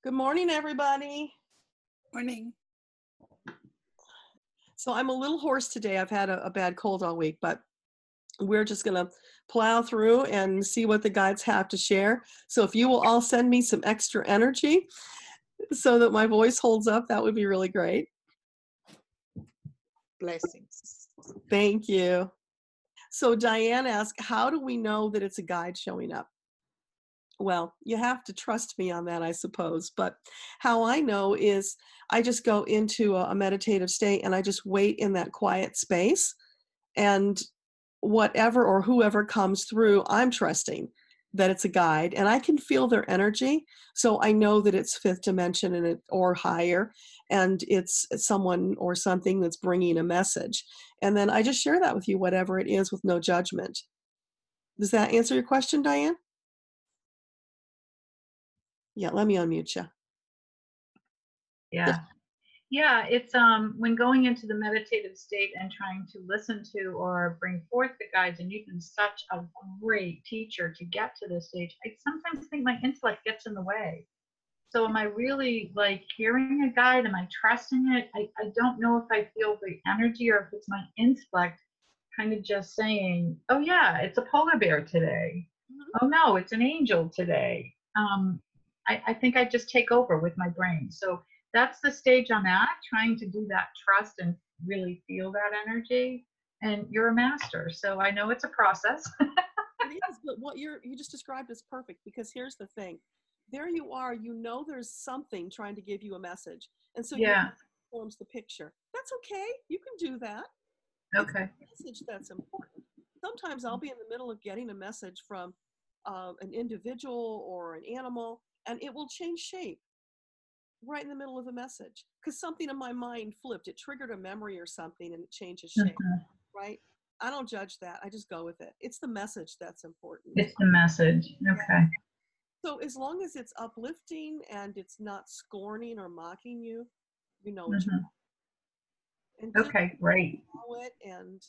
Good morning, everybody. Morning. So I'm a little hoarse today. I've had a bad cold all week, but we're just going to plow through and see what the guides have to share. So if you will all send me some extra energy so that my voice holds up, that would be really great. Blessings. Thank you. So Diane asked, how do we know that it's a guide showing up? Well, you have to trust me on that, I suppose. But how I know is I just go into a meditative state and I just wait in that quiet space. And whatever or whoever comes through, I'm trusting that it's a guide. And I can feel their energy. So I know that it's fifth dimension or higher. And it's someone or something that's bringing a message. And then I just share that with you, whatever it is, with no judgment. Does that answer your question, Diane? Yeah, let me unmute you. Yeah. It's when going into the meditative state and trying to listen to or bring forth the guides, and you've been such a great teacher to get to this stage. I sometimes think my intellect gets in the way. So am I really like hearing a guide? Am I trusting it? I don't know if I feel the energy or if it's my intellect kind of just saying, oh yeah, it's a polar bear today. Mm-hmm. Oh no, it's an angel today. I think I just take over with my brain. So that's the stage I'm at, trying to do that trust and really feel that energy. And you're a master, so I know it's a process. It is, but what you just described is perfect, because here's the thing. There you are, you know there's something trying to give you a message. And so yeah, forms the picture. That's okay. You can do that. Okay. It's a message that's important. Sometimes I'll be in the middle of getting a message from an individual or an animal, and it will change shape right in the middle of the message because something in my mind flipped. It triggered a memory or something, and it changes shape. Mm-hmm. Right? I don't judge that. I just go with it. It's the message that's important. It's the message. Okay. Yeah. So as long as it's uplifting and it's not scorning or mocking you, you know what you're doing. And okay, great. Know it and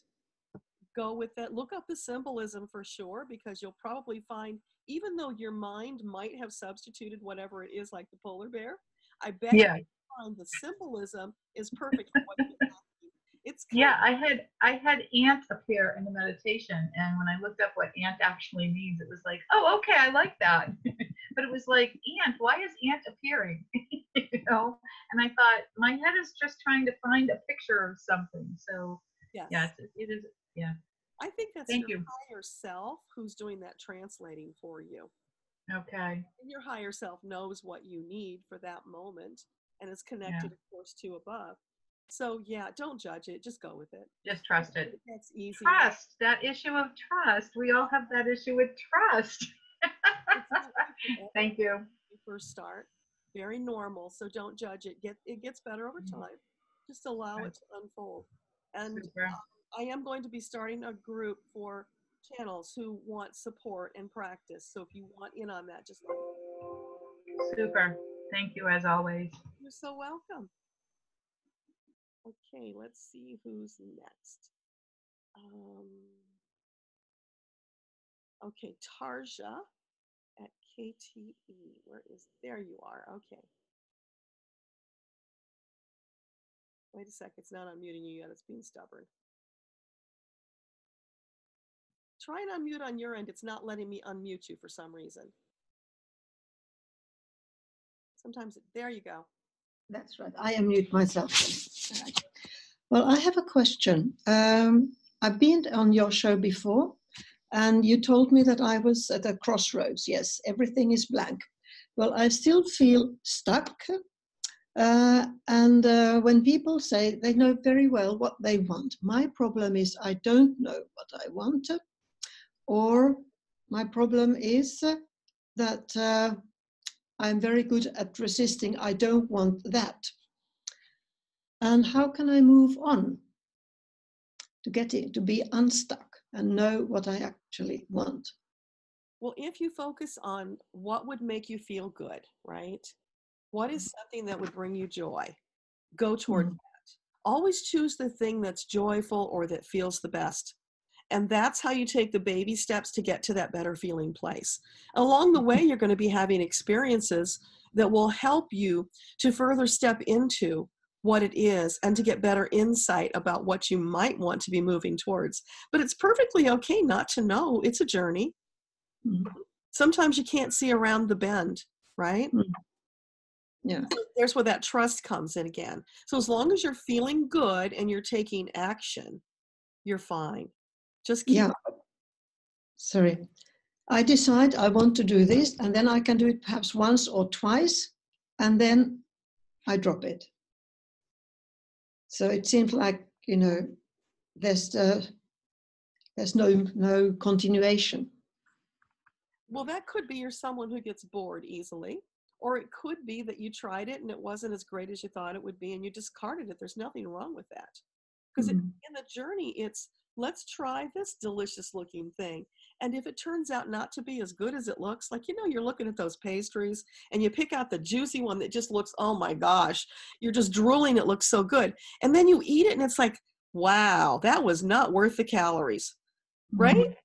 go with it. Look up the symbolism for sure, because you'll probably find, even though your mind might have substituted whatever it is, like the polar bear, I bet you find the symbolism is perfect for what you're asking. It's I had ant appear in the meditation, and when I looked up what ant actually means, it was like, oh, okay, I like that. But it was like, ant, why is ant appearing? You know? And I thought, my head is just trying to find a picture of something. So yes. Yeah, it is. Yeah. I think that's your higher self who's doing that translating for you. Okay. And your higher self knows what you need for that moment, and is connected, of course, to above. So yeah, don't judge it. Just go with it. Just trust it. That's easy. Trust, that issue of trust. We all have that issue with trust. Thank you. You first start. Very normal. So don't judge it. It gets better over time. Just allow it to unfold. And I am going to be starting a group for channels who want support and practice. So if you want in on that, just let me know. Super. Thank you as always. You're so welcome. Okay, let's see who's next. Okay, Tarja at KTE. There you are. Okay. Wait a sec, it's not unmuting you yet. It's being stubborn. Try and unmute on your end. It's not letting me unmute you for some reason. Sometimes, there you go. That's right. I unmute myself. Right. Well, I have a question. I've been on your show before, and you told me that I was at a crossroads. Yes, everything is blank. Well, I still feel stuck. And when people say they know very well what they want, my problem is I don't know what I want. Or my problem is that I'm very good at resisting. I don't want that. And how can I move on to get it, to be unstuck and know what I actually want? Well, if you focus on what would make you feel good, right? What is something that would bring you joy? Go toward that. Always choose the thing that's joyful or that feels the best. And that's how you take the baby steps to get to that better feeling place. Along the way, you're going to be having experiences that will help you to further step into what it is and to get better insight about what you might want to be moving towards. But it's perfectly okay not to know. It's a journey. Mm. Sometimes you can't see around the bend, right? Mm. Yeah. So there's where that trust comes in again. So as long as you're feeling good and you're taking action, you're fine. Just keep. Yeah. Sorry. I decide I want to do this, and then I can do it perhaps once or twice, and then I drop it. So it seems like, there's no continuation. Well, that could be you're someone who gets bored easily, or it could be that you tried it and it wasn't as great as you thought it would be and you discarded it. There's nothing wrong with that. Because in the journey, it's let's try this delicious looking thing. And if it turns out not to be as good as it looks, like, you're looking at those pastries and you pick out the juicy one that just looks, oh my gosh, you're just drooling. It looks so good. And then you eat it and it's like, wow, that was not worth the calories, right?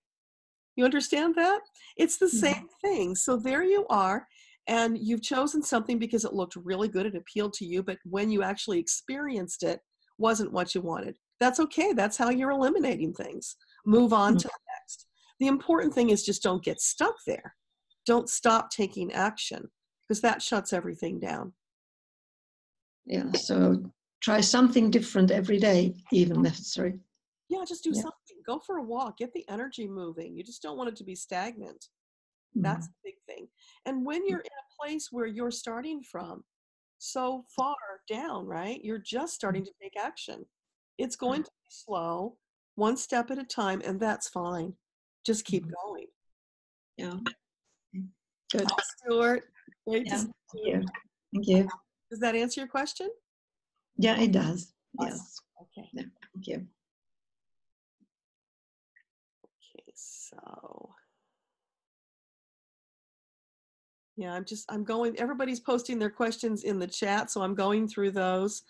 You understand that? It's the same thing. So there you are, and you've chosen something because it looked really good. It appealed to you, but when you actually experienced it, wasn't what you wanted. That's okay. That's how you're eliminating things. Move on to the next. The important thing is just don't get stuck there. Don't stop taking action, because that shuts everything down. Yeah, so try something different every day, even necessary. Yeah, just do something. Go for a walk. Get the energy moving. You just don't want it to be stagnant. That's the big thing. And when you're in a place where you're starting from so far down, right? You're just starting to take action. It's going to be slow, one step at a time, and that's fine. Just keep going. Yeah. Good. Hi, Stuart. Great to Yeah. see Thank you. you. Thank you. Does that answer your question? Yeah, it does. Awesome. Yes. Okay. Yeah. Thank you. Okay, so yeah, I'm going, everybody's posting their questions in the chat, so I'm going through those.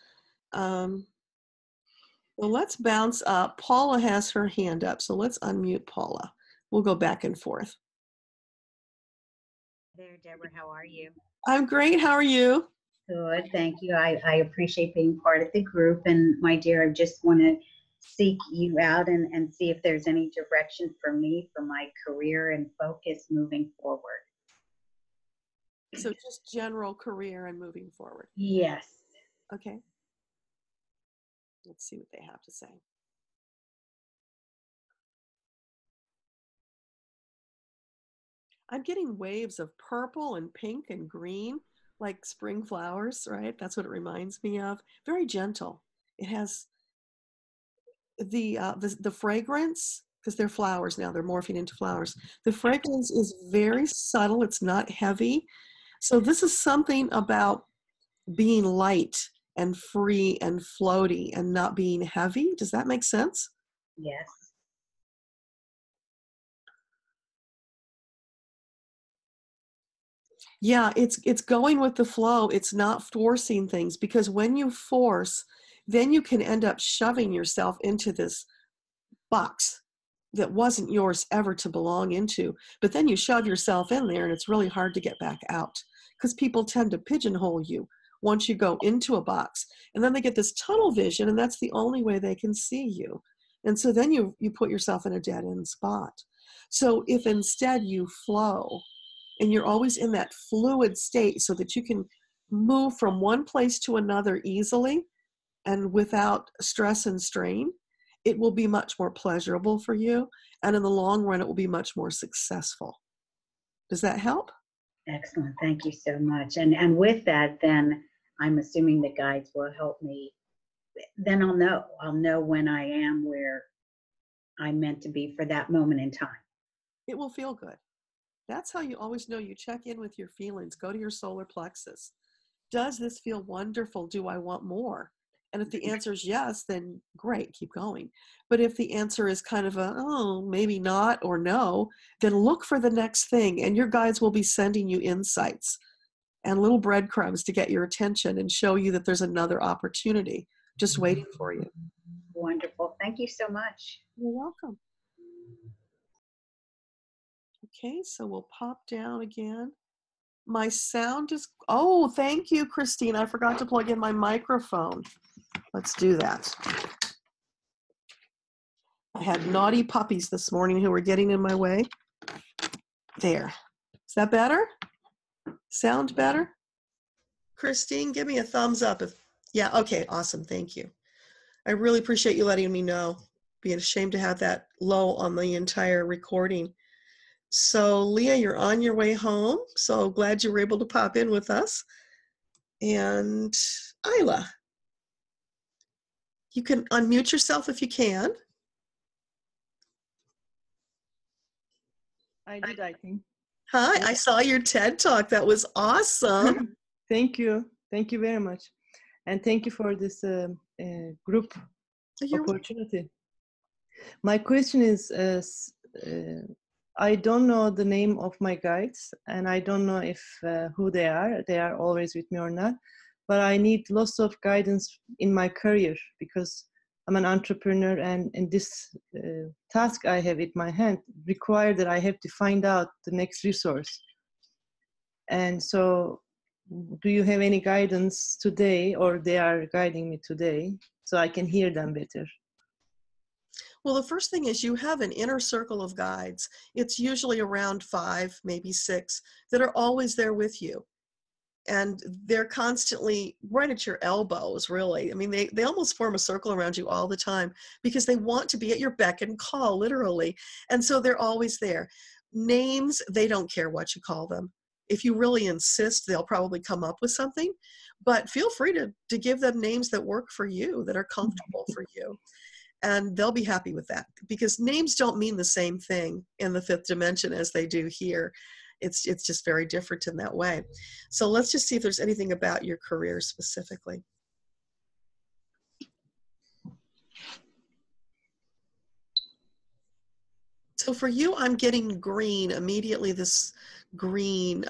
Well, let's bounce up. Paula has her hand up, so let's unmute Paula. We'll go back and forth. There, Deborah, how are you? I'm great. How are you? Good, thank you. I appreciate being part of the group. And my dear, I just want to seek you out and see if there's any direction for me for my career and focus moving forward. So just general career and moving forward. Yes. Okay. Let's see what they have to say. I'm getting waves of purple and pink and green, like spring flowers, right? That's what it reminds me of. Very gentle. It has the fragrance, because they're flowers now, they're morphing into flowers. The fragrance is very subtle. It's not heavy. So this is something about being light and free and floaty and not being heavy. Does that make sense? Yes. Yeah, it's going with the flow. It's not forcing things, because when you force, then you can end up shoving yourself into this box that wasn't yours ever to belong into. But then you shove yourself in there and it's really hard to get back out, because people tend to pigeonhole you once you go into a box. And then they get this tunnel vision, and that's the only way they can see you. And so then you put yourself in a dead end spot. So if instead you flow, and you're always in that fluid state so that you can move from one place to another easily and without stress and strain, it will be much more pleasurable for you. And in the long run, it will be much more successful. Does that help? Excellent. Thank you so much. And with that, then I'm assuming the guides will help me. Then I'll know when I am where I'm meant to be for that moment in time. It will feel good. That's how you always know. You check in with your feelings. Go to your solar plexus. Does this feel wonderful? Do I want more? And if the answer is yes, then great, keep going. But if the answer is kind of a, oh, maybe not, or no, then look for the next thing. And your guides will be sending you insights and little breadcrumbs to get your attention and show you that there's another opportunity just waiting for you. Wonderful. Thank you so much. You're welcome. Okay, so we'll pop down again. My sound is, oh, thank you, Christine. I forgot to plug in my microphone. Let's do that. I had naughty puppies this morning who were getting in my way. There. Is that better? Sound better? Christine, give me a thumbs up. Yeah, okay, awesome. Thank you. I really appreciate you letting me know. Being ashamed to have that low on the entire recording. So, Leah, you're on your way home. So glad you were able to pop in with us. And Isla, you can unmute yourself if you can. I did, I think. Hi, I saw your TED Talk. That was awesome. Thank you. Thank you very much. And thank you for this group opportunity. My question is, I don't know the name of my guides, and I don't know if who they are. They are always with me or not. But I need lots of guidance in my career because I'm an entrepreneur, and this task I have in my hand require that I have to find out the next resource. And so, do you have any guidance today, or they are guiding me today, so I can hear them better? Well, the first thing is you have an inner circle of guides. It's usually around 5, maybe 6, that are always there with you. And they're constantly right at your elbows, really. I mean, they almost form a circle around you all the time because they want to be at your beck and call, literally. And so they're always there. Names, they don't care what you call them. If you really insist, they'll probably come up with something. But feel free to give them names that work for you, that are comfortable for you. And they'll be happy with that because names don't mean the same thing in the 5th dimension as they do here. It's just very different in that way. So let's just see if there's anything about your career specifically. So for you, I'm getting green immediately, this green.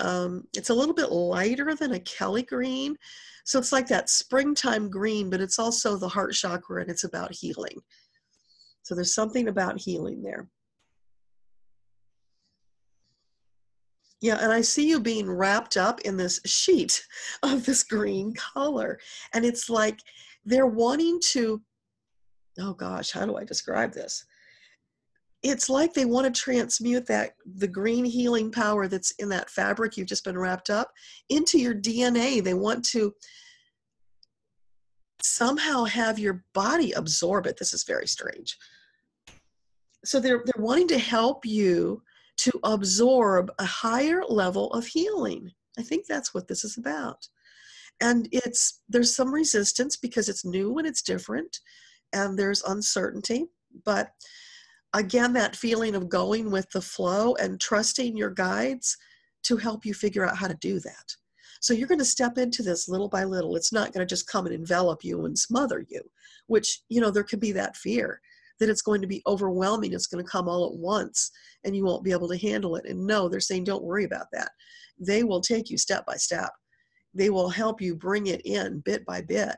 It's a little bit lighter than a Kelly green. So it's like that springtime green, but it's also the heart chakra and it's about healing. So there's something about healing there. Yeah, and I see you being wrapped up in this sheet of this green color. And it's like they're wanting to, oh gosh, how do I describe this? It's like they want to transmute the green healing power that's in that fabric you've just been wrapped up into your DNA. They want to somehow have your body absorb it. This is very strange. So they're wanting to help you to absorb a higher level of healing. I think that's what this is about. And there's some resistance because it's new and it's different and there's uncertainty. But again, that feeling of going with the flow and trusting your guides to help you figure out how to do that. So you're going to step into this little by little. It's not going to just come and envelop you and smother you, which, there could be that fear that it's going to be overwhelming. It's going to come all at once and you won't be able to handle it. And no, they're saying, don't worry about that. They will take you step by step. They will help you bring it in bit by bit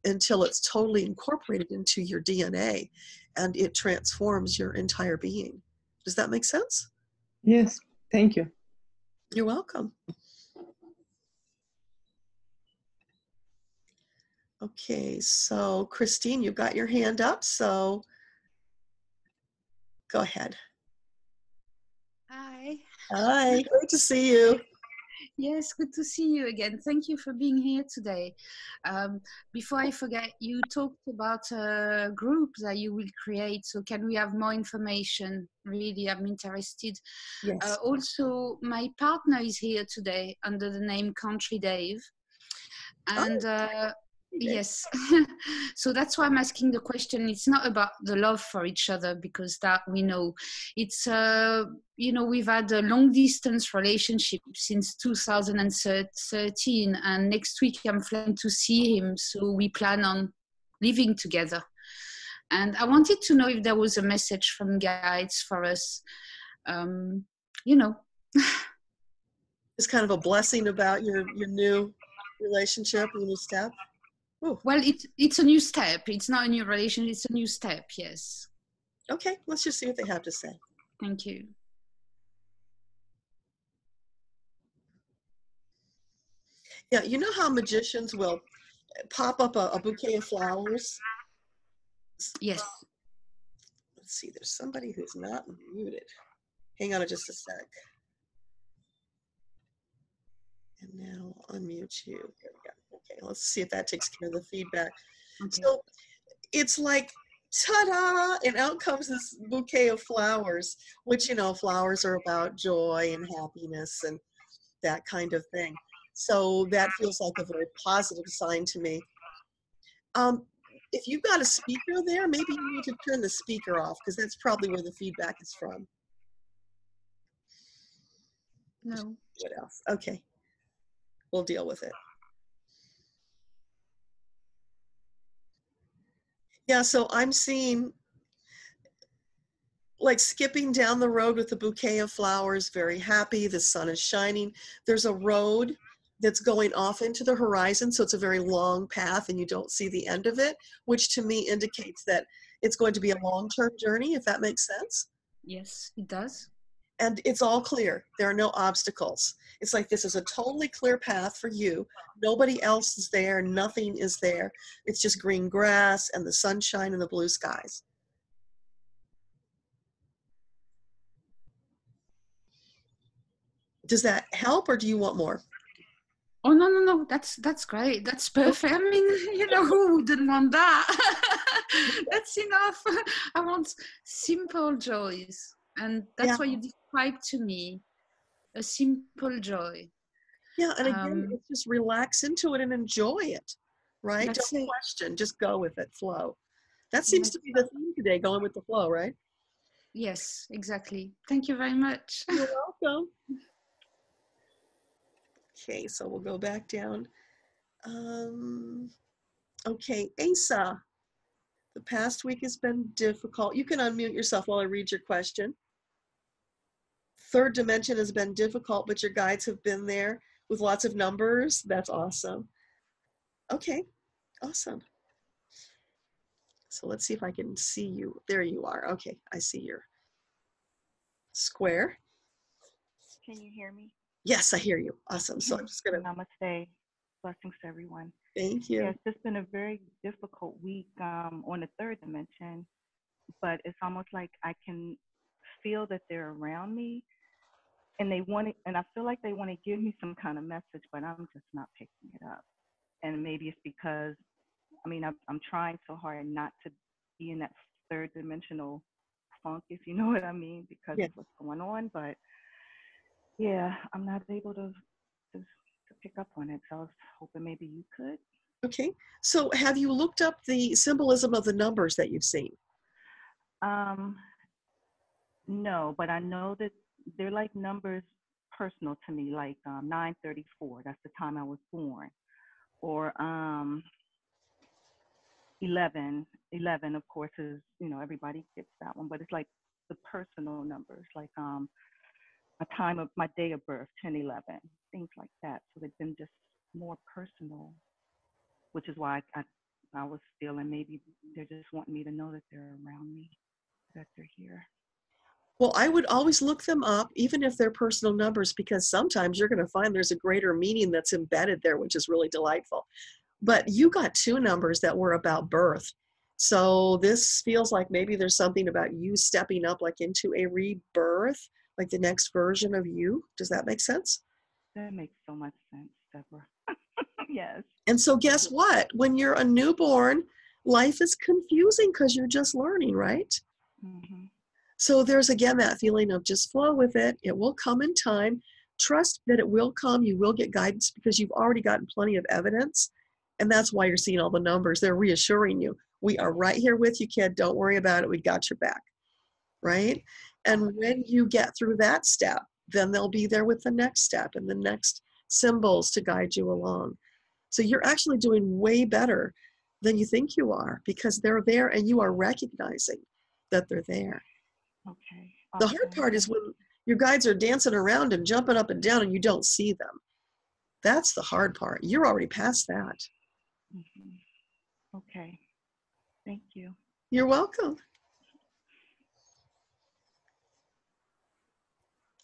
until it's totally incorporated into your DNA and it transforms your entire being. Does that make sense? Yes, thank you. You're welcome. Okay, so Christine, you've got your hand up, so go ahead. Hi. Hi, great to see you. Yes, good to see you again. Thank you for being here today. Before I forget, you talked about a group that you will create. So can we have more information? Really, I'm interested. Yes. Also, my partner is here today under the name Country Dave. And yes, so that's why I'm asking the question. It's not about the love for each other because that we know. It's, we've had a long distance relationship since 2013 and next week I'm flying to see him. So we plan on living together. And I wanted to know if there was a message from guides for us, It's kind of a blessing about your new relationship, your new step. Ooh. Well, it's a new step. It's not a new relation. It's a new step. Yes. Okay, let's just see what they have to say. Thank you. Yeah, you know how magicians will pop up a bouquet of flowers? Yes. Let's see, there's somebody who's not muted. Hang on just a sec. And now I'll unmute you. There we go. Okay, let's see if that takes care of the feedback. Okay. So it's like, ta-da, and out comes this bouquet of flowers, which, you know, flowers are about joy and happiness and that kind of thing. So that feels like a very positive sign to me. If you've got a speaker there, maybe you need to turn the speaker off, because that's probably where the feedback is from. No. What else? Okay, we'll deal with it. Yeah, so I'm seeing like skipping down the road with a bouquet of flowers, very happy, the sun is shining. There's a road that's going off into the horizon, so it's a very long path and you don't see the end of it, which to me indicates that it's going to be a long-term journey, if that makes sense. Yes, it does. And it's all clear. There are no obstacles. It's like this is a totally clear path for you. Nobody else is there. Nothing is there. It's just green grass and the sunshine and the blue skies. Does that help, or do you want more? Oh, no. That's great. That's perfect. I mean, you know, who wouldn't want that? That's enough. I want simple joys. And that's what you described to me. A simple joy. Yeah, and again, it's just relax into it and enjoy it, right? Don't question, just go with it, flow. That seems to be the theme today, going with the flow, right? Yes, exactly. Thank you very much. You're welcome. Okay, so we'll go back down. Okay, Asa, the past week has been difficult. You can unmute yourself while I read your question. Third dimension has been difficult, but your guides have been there with lots of numbers. That's awesome. Okay, awesome. So let's see if I can see you. There you are. Okay, I see your square. Can you hear me? Yes, I hear you. Awesome. So I'm just gonna. Namaste. Blessings to everyone. Thank you. Yeah, it's just been a very difficult week on the third dimension, but it's almost like I can feel that they're around me, and they want it, and I feel like they want to give me some kind of message, but I'm just not picking it up. And maybe it's because, I mean, I'm trying so hard not to be in that third dimensional funk, if you know what I mean, because of what's going on. But yeah, I'm not able to pick up on it. So I was hoping maybe you could. Okay. So have you looked up the symbolism of the numbers that you've seen? No, but I know that they're like numbers personal to me, like 934. That's the time I was born. Or 11. 11, of course, is, you know, everybody gets that one, but it's like the personal numbers, like a time of my day of birth, 1011, things like that. So they've been just more personal, which is why I was feeling maybe they're just wanting me to know that they're around me, that they're here. Well, I would always look them up, even if they're personal numbers, because sometimes you're going to find there's a greater meaning that's embedded there, which is really delightful. But you got two numbers that were about birth. So this feels like maybe there's something about you stepping up like into a rebirth, like the next version of you. Does that make sense? That makes so much sense, Deborah. Yes. And so guess what? When you're a newborn, life is confusing because you're just learning, right? Mm-hmm. So there's again that feeling of just flow with it. It will come in time. Trust that it will come. You will get guidance because you've already gotten plenty of evidence. And that's why you're seeing all the numbers. They're reassuring you. We are right here with you, kid. Don't worry about it. We got your back, right? And when you get through that step, then they'll be there with the next step and the next symbols to guide you along. So you're actually doing way better than you think you are because they're there and you are recognizing that they're there. Okay. The hard part is when your guides are dancing around and jumping up and down and you don't see them. That's the hard part. You're already past that. Mm-hmm. Okay. Thank you. You're welcome.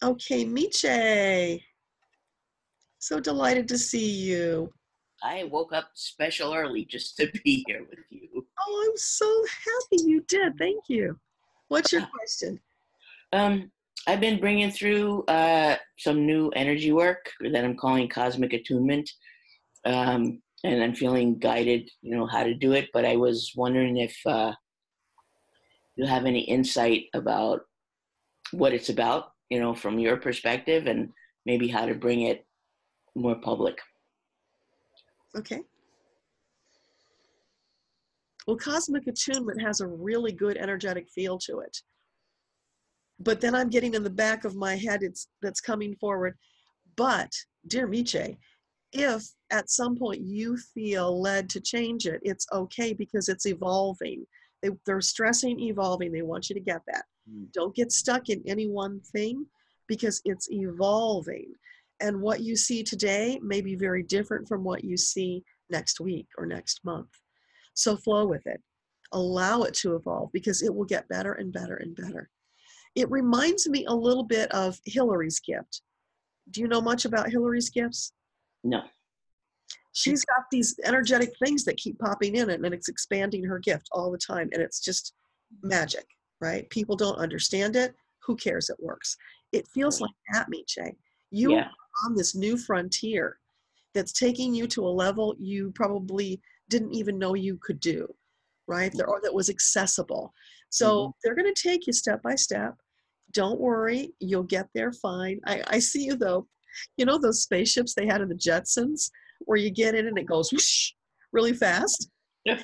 Okay, Miche. So delighted to see you. I woke up special early just to be here with you. Oh, I'm so happy you did. Thank you. What's your question? I've been bringing through some new energy work that I'm calling Cosmic Attunement, and I'm feeling guided, how to do it. But I was wondering if you have any insight about what it's about, from your perspective, and maybe how to bring it more public. Okay. Well, Cosmic Attunement has a really good energetic feel to it. But then I'm getting in the back of my head, that's coming forward. But, dear Miche, if at some point you feel led to change it, it's okay because it's evolving. They're stressing evolving. They want you to get that. Don't get stuck in any one thing because it's evolving. And what you see today may be very different from what you see next week or next month. So flow with it. Allow it to evolve because it will get better and better and better. It reminds me a little bit of Hillary's gift. Do you know much about Hillary's gifts? No. She's got these energetic things that keep popping in and it's expanding her gift all the time. And it's just magic, right? People don't understand it. Who cares? It works. It feels like that, Miche. You are on this new frontier that's taking you to a level you probably didn't even know you could do, right? Or that was accessible. So they're going to take you step by step. Don't worry, you'll get there fine. I see you though. You know those spaceships they had in the Jetsons where you get in and it goes whoosh, really fast? Yeah.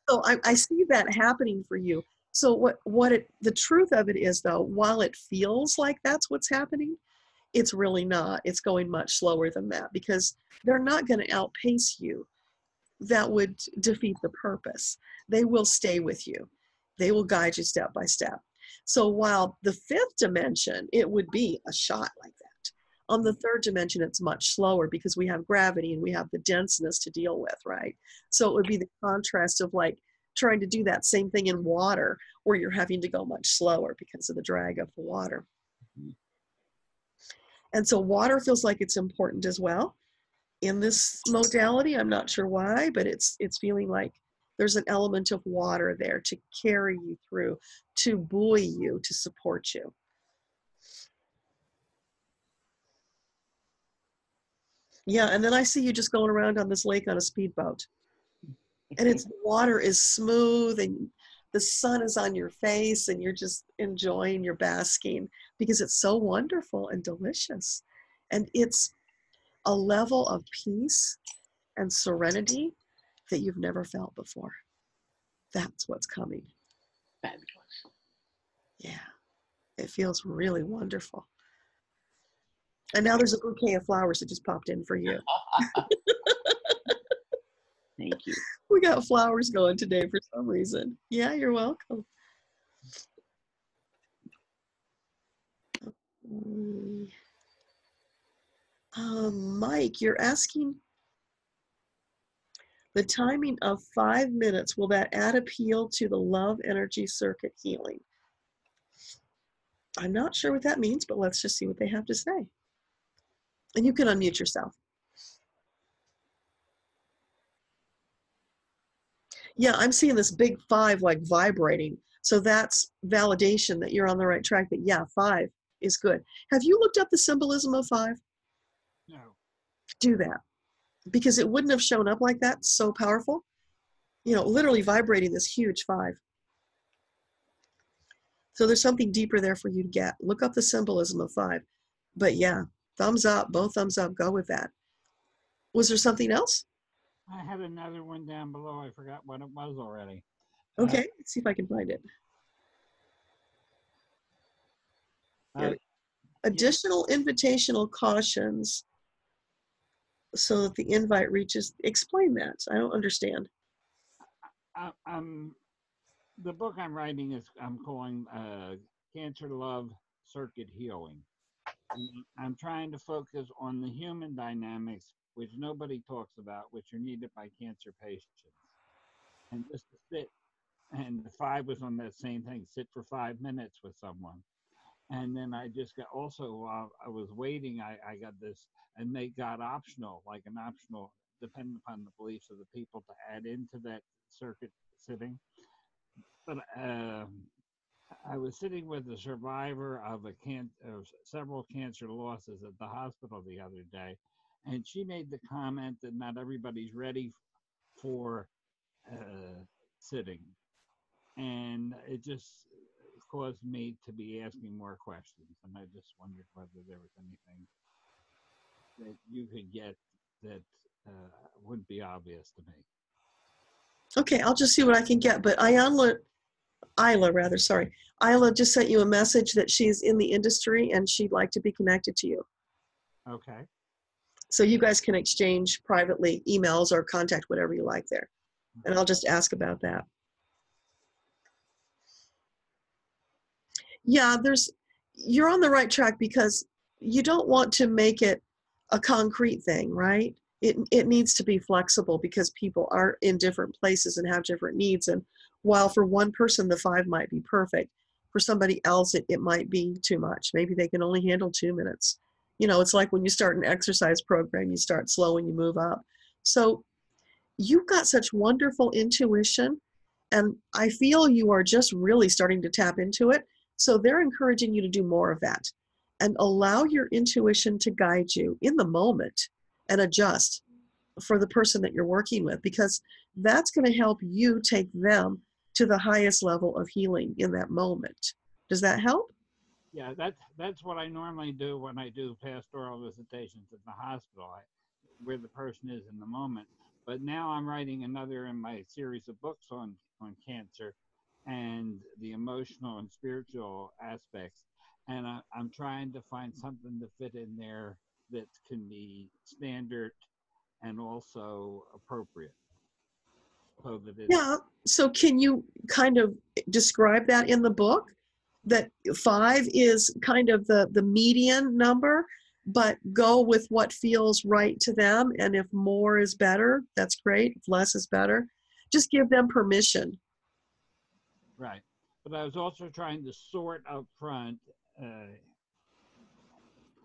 So I see that happening for you. So the truth of it is though, while it feels like that's what's happening, it's really not. It's going much slower than that because they're not going to outpace you. That would defeat the purpose. They will stay with you. They will guide you step by step. So while the fifth dimension, it would be a shot like that. On the third dimension, it's much slower because we have gravity and we have the denseness to deal with, right? So it would be the contrast of like trying to do that same thing in water where you're having to go much slower because of the drag of the water. And so water feels like it's important as well in this modality. I'm not sure why, but it's feeling like there's an element of water there to carry you through, to buoy you, to support you. Yeah, and then I see you just going around on this lake on a speedboat. And its water is smooth and the sun is on your face and you're just enjoying your basking because it's so wonderful and delicious. And it's a level of peace and serenity that you've never felt before. That's what's coming. Fabulous. Yeah, it feels really wonderful. And now there's a bouquet of flowers that just popped in for you. Thank you. We got flowers going today for some reason. Yeah, you're welcome. Mike, you're asking the timing of 5 minutes. Will that add appeal to the love energy circuit healing? I'm not sure what that means, but let's just see what they have to say. And you can unmute yourself. Yeah, I'm seeing this big 5 like vibrating. So that's validation that you're on the right track, that yeah, 5 is good. Have you looked up the symbolism of 5? No. Do that. Because it wouldn't have shown up like that, so powerful. You know, literally vibrating this huge 5. So there's something deeper there for you to get. Look up the symbolism of 5. But yeah, thumbs up, both thumbs up, go with that. Was there something else? I had another one down below. I forgot what it was already. Okay, let's see if I can find it. Additional invitational cautions so that the invite reaches. Explain that. I don't understand. The book I'm writing is I'm calling Cancer Love Circuit Healing. And I'm trying to focus on the human dynamics, which nobody talks about, which are needed by cancer patients. And just to sit, and the 5 was on that same thing, sit for 5 minutes with someone. And then I just got also while I was waiting, I got this, and they got optional, like an optional, depending upon the beliefs of the people, to add into that circuit sitting. But I was sitting with a survivor of of several cancer losses at the hospital the other day, and she made the comment that not everybody's ready for sitting, and it just caused me to be asking more questions. And I just wondered whether there was anything that you could get that wouldn't be obvious to me. Okay, I'll just see what I can get. But Isla just sent you a message that she's in the industry and she'd like to be connected to you. Okay. So you guys can exchange privately emails or contact whatever you like there. And I'll just ask about that. Yeah, you're on the right track because you don't want to make it a concrete thing, right? It needs to be flexible because people are in different places and have different needs. And while for one person, the 5 might be perfect, for somebody else, it might be too much. Maybe they can only handle 2 minutes. You know, it's like when you start an exercise program, you start slow and you move up. So you've got such wonderful intuition, and I feel you are just really starting to tap into it. So they're encouraging you to do more of that and allow your intuition to guide you in the moment and adjust for the person that you're working with, because that's going to help you take them to the highest level of healing in that moment. Does that help? Yeah, that's what I normally do when I do pastoral visitations at the hospital, where the person is in the moment. But now I'm writing another in my series of books on cancer and the emotional and spiritual aspects. And I'm trying to find something to fit in there that can be standard and also appropriate. So that Yeah. So can you kind of describe that in the book? That 5 is kind of the median number, but go with what feels right to them. And if more is better, that's great. If less is better, just give them permission. Right. But I was also trying to sort up front,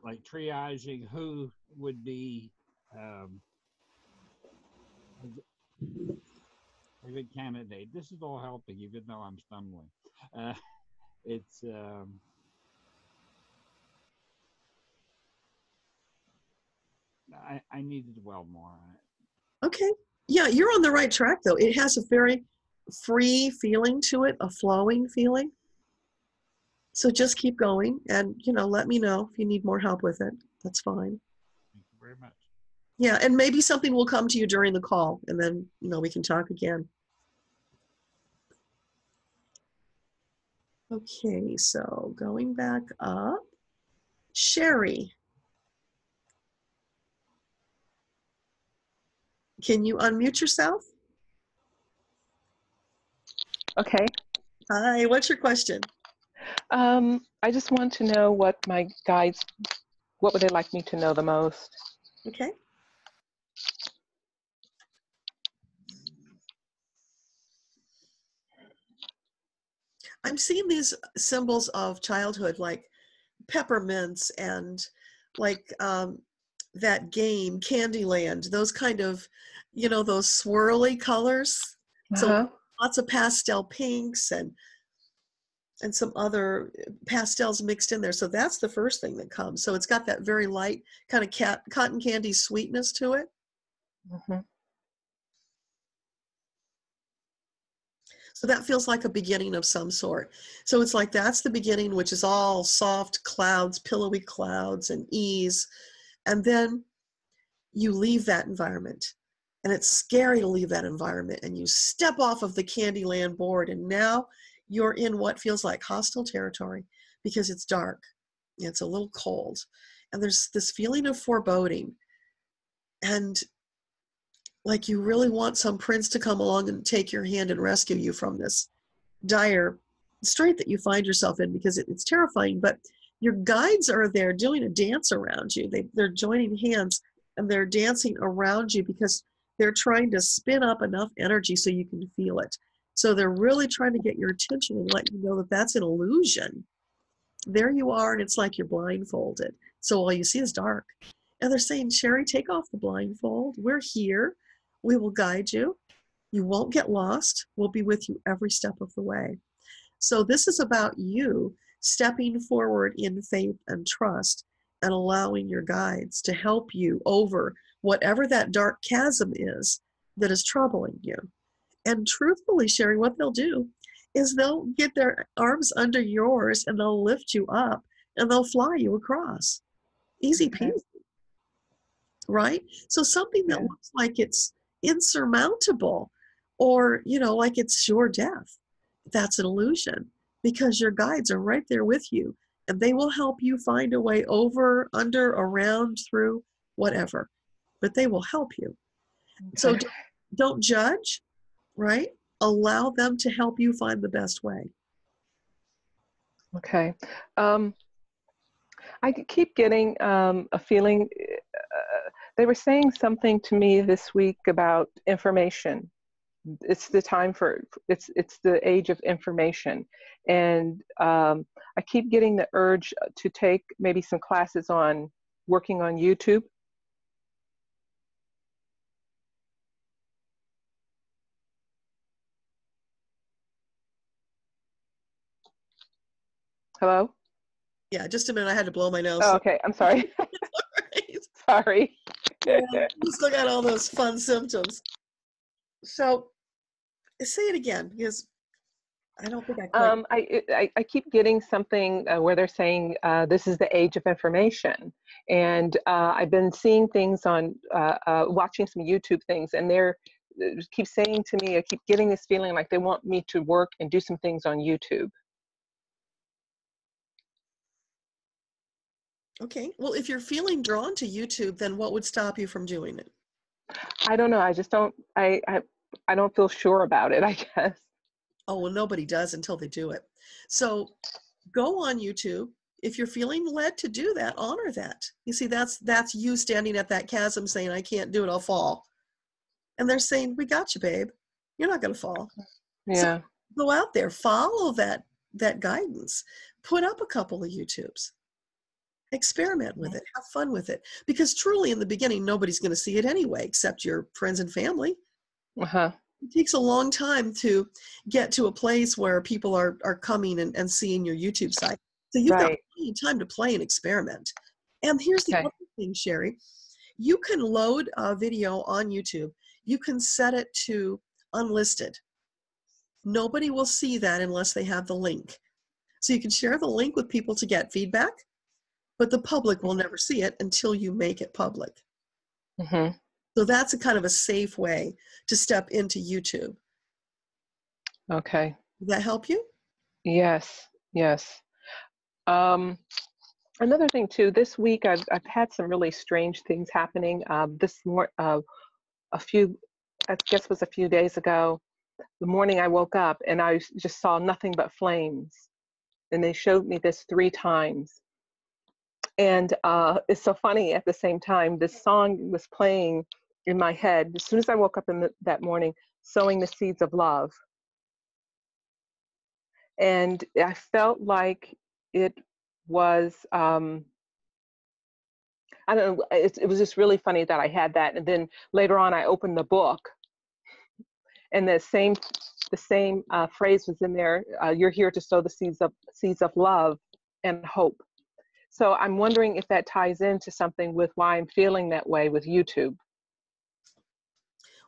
like triaging who would be a good candidate. This is all helping, even though I'm stumbling. It's I need to dwell more on it. Okay. Yeah, you're on the right track, though. It has a very free feeling to it, a flowing feeling. So just keep going and, let me know if you need more help with it. That's fine. Thank you very much. Yeah, and maybe something will come to you during the call, and then, we can talk again. Okay, so going back up, Sherry. Can you unmute yourself? Okay. Hi, what's your question? I just want to know what my guides, what would they like me to know the most? Okay. I'm seeing these symbols of childhood, like peppermints and like that game, Candyland, those kind of, those swirly colors. So lots of pastel pinks and some other pastels mixed in there. So that's the first thing that comes. So it's got that very light kind of cotton candy sweetness to it. Mm-hmm. So that feels like a beginning of some sort. So it's like that's the beginning, which is all soft clouds, pillowy clouds and ease. And then you leave that environment. And it's scary to leave that environment. And you step off of the Candyland board. And now you're in what feels like hostile territory because it's dark. It's a little cold. And there's this feeling of foreboding. And like you really want some prince to come along and take your hand and rescue you from this dire strait that you find yourself in, because it's terrifying. But your guides are there doing a dance around you. They're joining hands and they're dancing around you because they're trying to spin up enough energy so you can feel it. So they're really trying to get your attention and let you know that that's an illusion. there you are, and it's like you're blindfolded. So all you see is dark. And they're saying, Sherry, take off the blindfold. We're here. We will guide you. You won't get lost. We'll be with you every step of the way. So this is about you stepping forward in faith and trust and allowing your guides to help you over whatever that dark chasm is that is troubling you. And truthfully, Sherry, what they'll do is they'll get their arms under yours and they'll lift you up and they'll fly you across. Easy peasy, right? So something that looks like it's insurmountable or, like it's sure death, that's an illusion because your guides are right there with you and they will help you find a way over, under, around, through, whatever. But they will help you. So don't judge, right? Allow them to help you find the best way. Okay. I keep getting a feeling, they were saying something to me this week about information. It's the time for, it's the age of information. And I keep getting the urge to take maybe some classes on working on YouTube. Hello? Yeah, just a minute. I had to blow my nose. Oh, okay, I'm sorry. Right. Sorry. Yeah, you still got all those fun symptoms. So say it again because I don't think I quite. I keep getting something where they're saying this is the age of information, and I've been seeing things on watching some YouTube things, and they're keep saying to me, I keep getting this feeling like they want me to work and do some things on YouTube. Okay, well, if you're feeling drawn to YouTube, then what would stop you from doing it? I don't know. I just don't. I don't feel sure about it, I guess. Oh, well, nobody does until they do it. So go on YouTube. If you're feeling led to do that, honor that. You see, that's you standing at that chasm saying, I can't do it, I'll fall. And they're saying, we got you, babe. You're not going to fall. Yeah. So go out there, follow that guidance. Put up a couple of YouTubes. Experiment with it. Have fun with it. Because truly, in the beginning, nobody's going to see it anyway, except your friends and family. It takes a long time to get to a place where people are coming and seeing your YouTube site. So you've got plenty of time to play and experiment. And here's the other thing, Sherry. You can load a video on YouTube. You can set it to unlisted. Nobody will see that unless they have the link. So you can share the link with people to get feedback, but the public will never see it until you make it public. So that's a kind of a safe way to step into YouTube. Okay. Does that help you? Yes, yes. Another thing too, this week I've had some really strange things happening. I guess it was a few days ago, the morning I woke up and I just saw nothing but flames. And they showed me this 3 times. And it's so funny at the same time, this song was playing in my head as soon as I woke up that morning, Sowing the Seeds of Love. And I felt like it was, I don't know, it was just really funny that I had that. And then later on, I opened the book and the same phrase was in there, you're here to sow the seeds of love and hope. So I'm wondering if that ties into something with why I'm feeling that way with YouTube.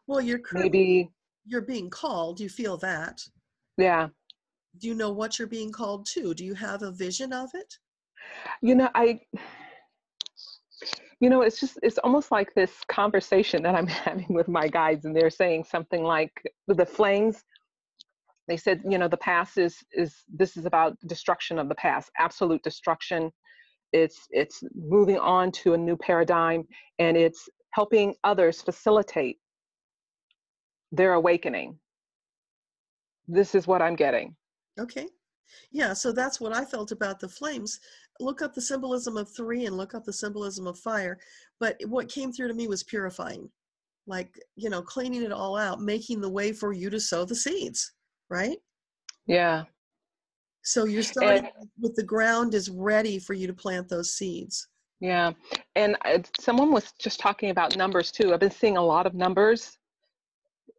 Well, you're being called. You feel that. Yeah. Do you know what you're being called to? Do you have a vision of it? It's almost like this conversation that I'm having with my guides, and they're saying something like the flames. They said, the past this is about destruction of the past, absolute destruction. It's moving on to a new paradigm, and it's helping others facilitate their awakening. This is what I'm getting. Okay. Yeah, so that's what I felt about the flames. Look up the symbolism of 3 and look up the symbolism of fire. But what came through to me was purifying, like, cleaning it all out, making the way for you to sow the seeds, right? Yeah. So you're starting with the ground is ready for you to plant those seeds. Yeah. And someone was just talking about numbers too. I've been seeing a lot of numbers.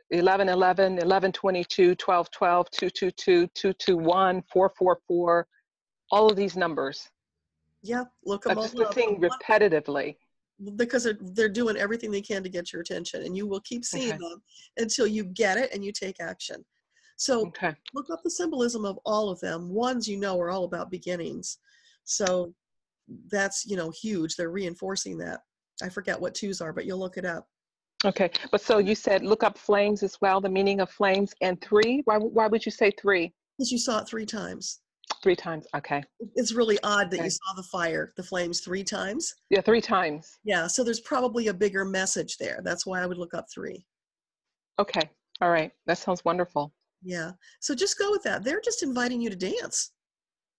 11, 11, 11, 22, 12, 12, 222, 221, 444, all of these numbers. Yeah, look them I've all just been up. seeing repetitively. Because they're doing everything they can to get your attention, and you will keep seeing Okay. them until you get it and you take action. So Okay. look up the symbolism of all of them. Ones, you know, are all about beginnings. So that's, you know, huge. They're reinforcing that. I forget what twos are, but you'll look it up. Okay. But so you said look up flames as well, the meaning of flames, and 3. Why would you say 3? Because you saw it 3 times. 3 times. Okay. It's really odd that Okay. you saw the fire, the flames 3 times. Yeah, 3 times. Yeah, so there's probably a bigger message there. That's why I would look up 3. Okay. All right. That sounds wonderful. Yeah. So just go with that. They're just inviting you to dance.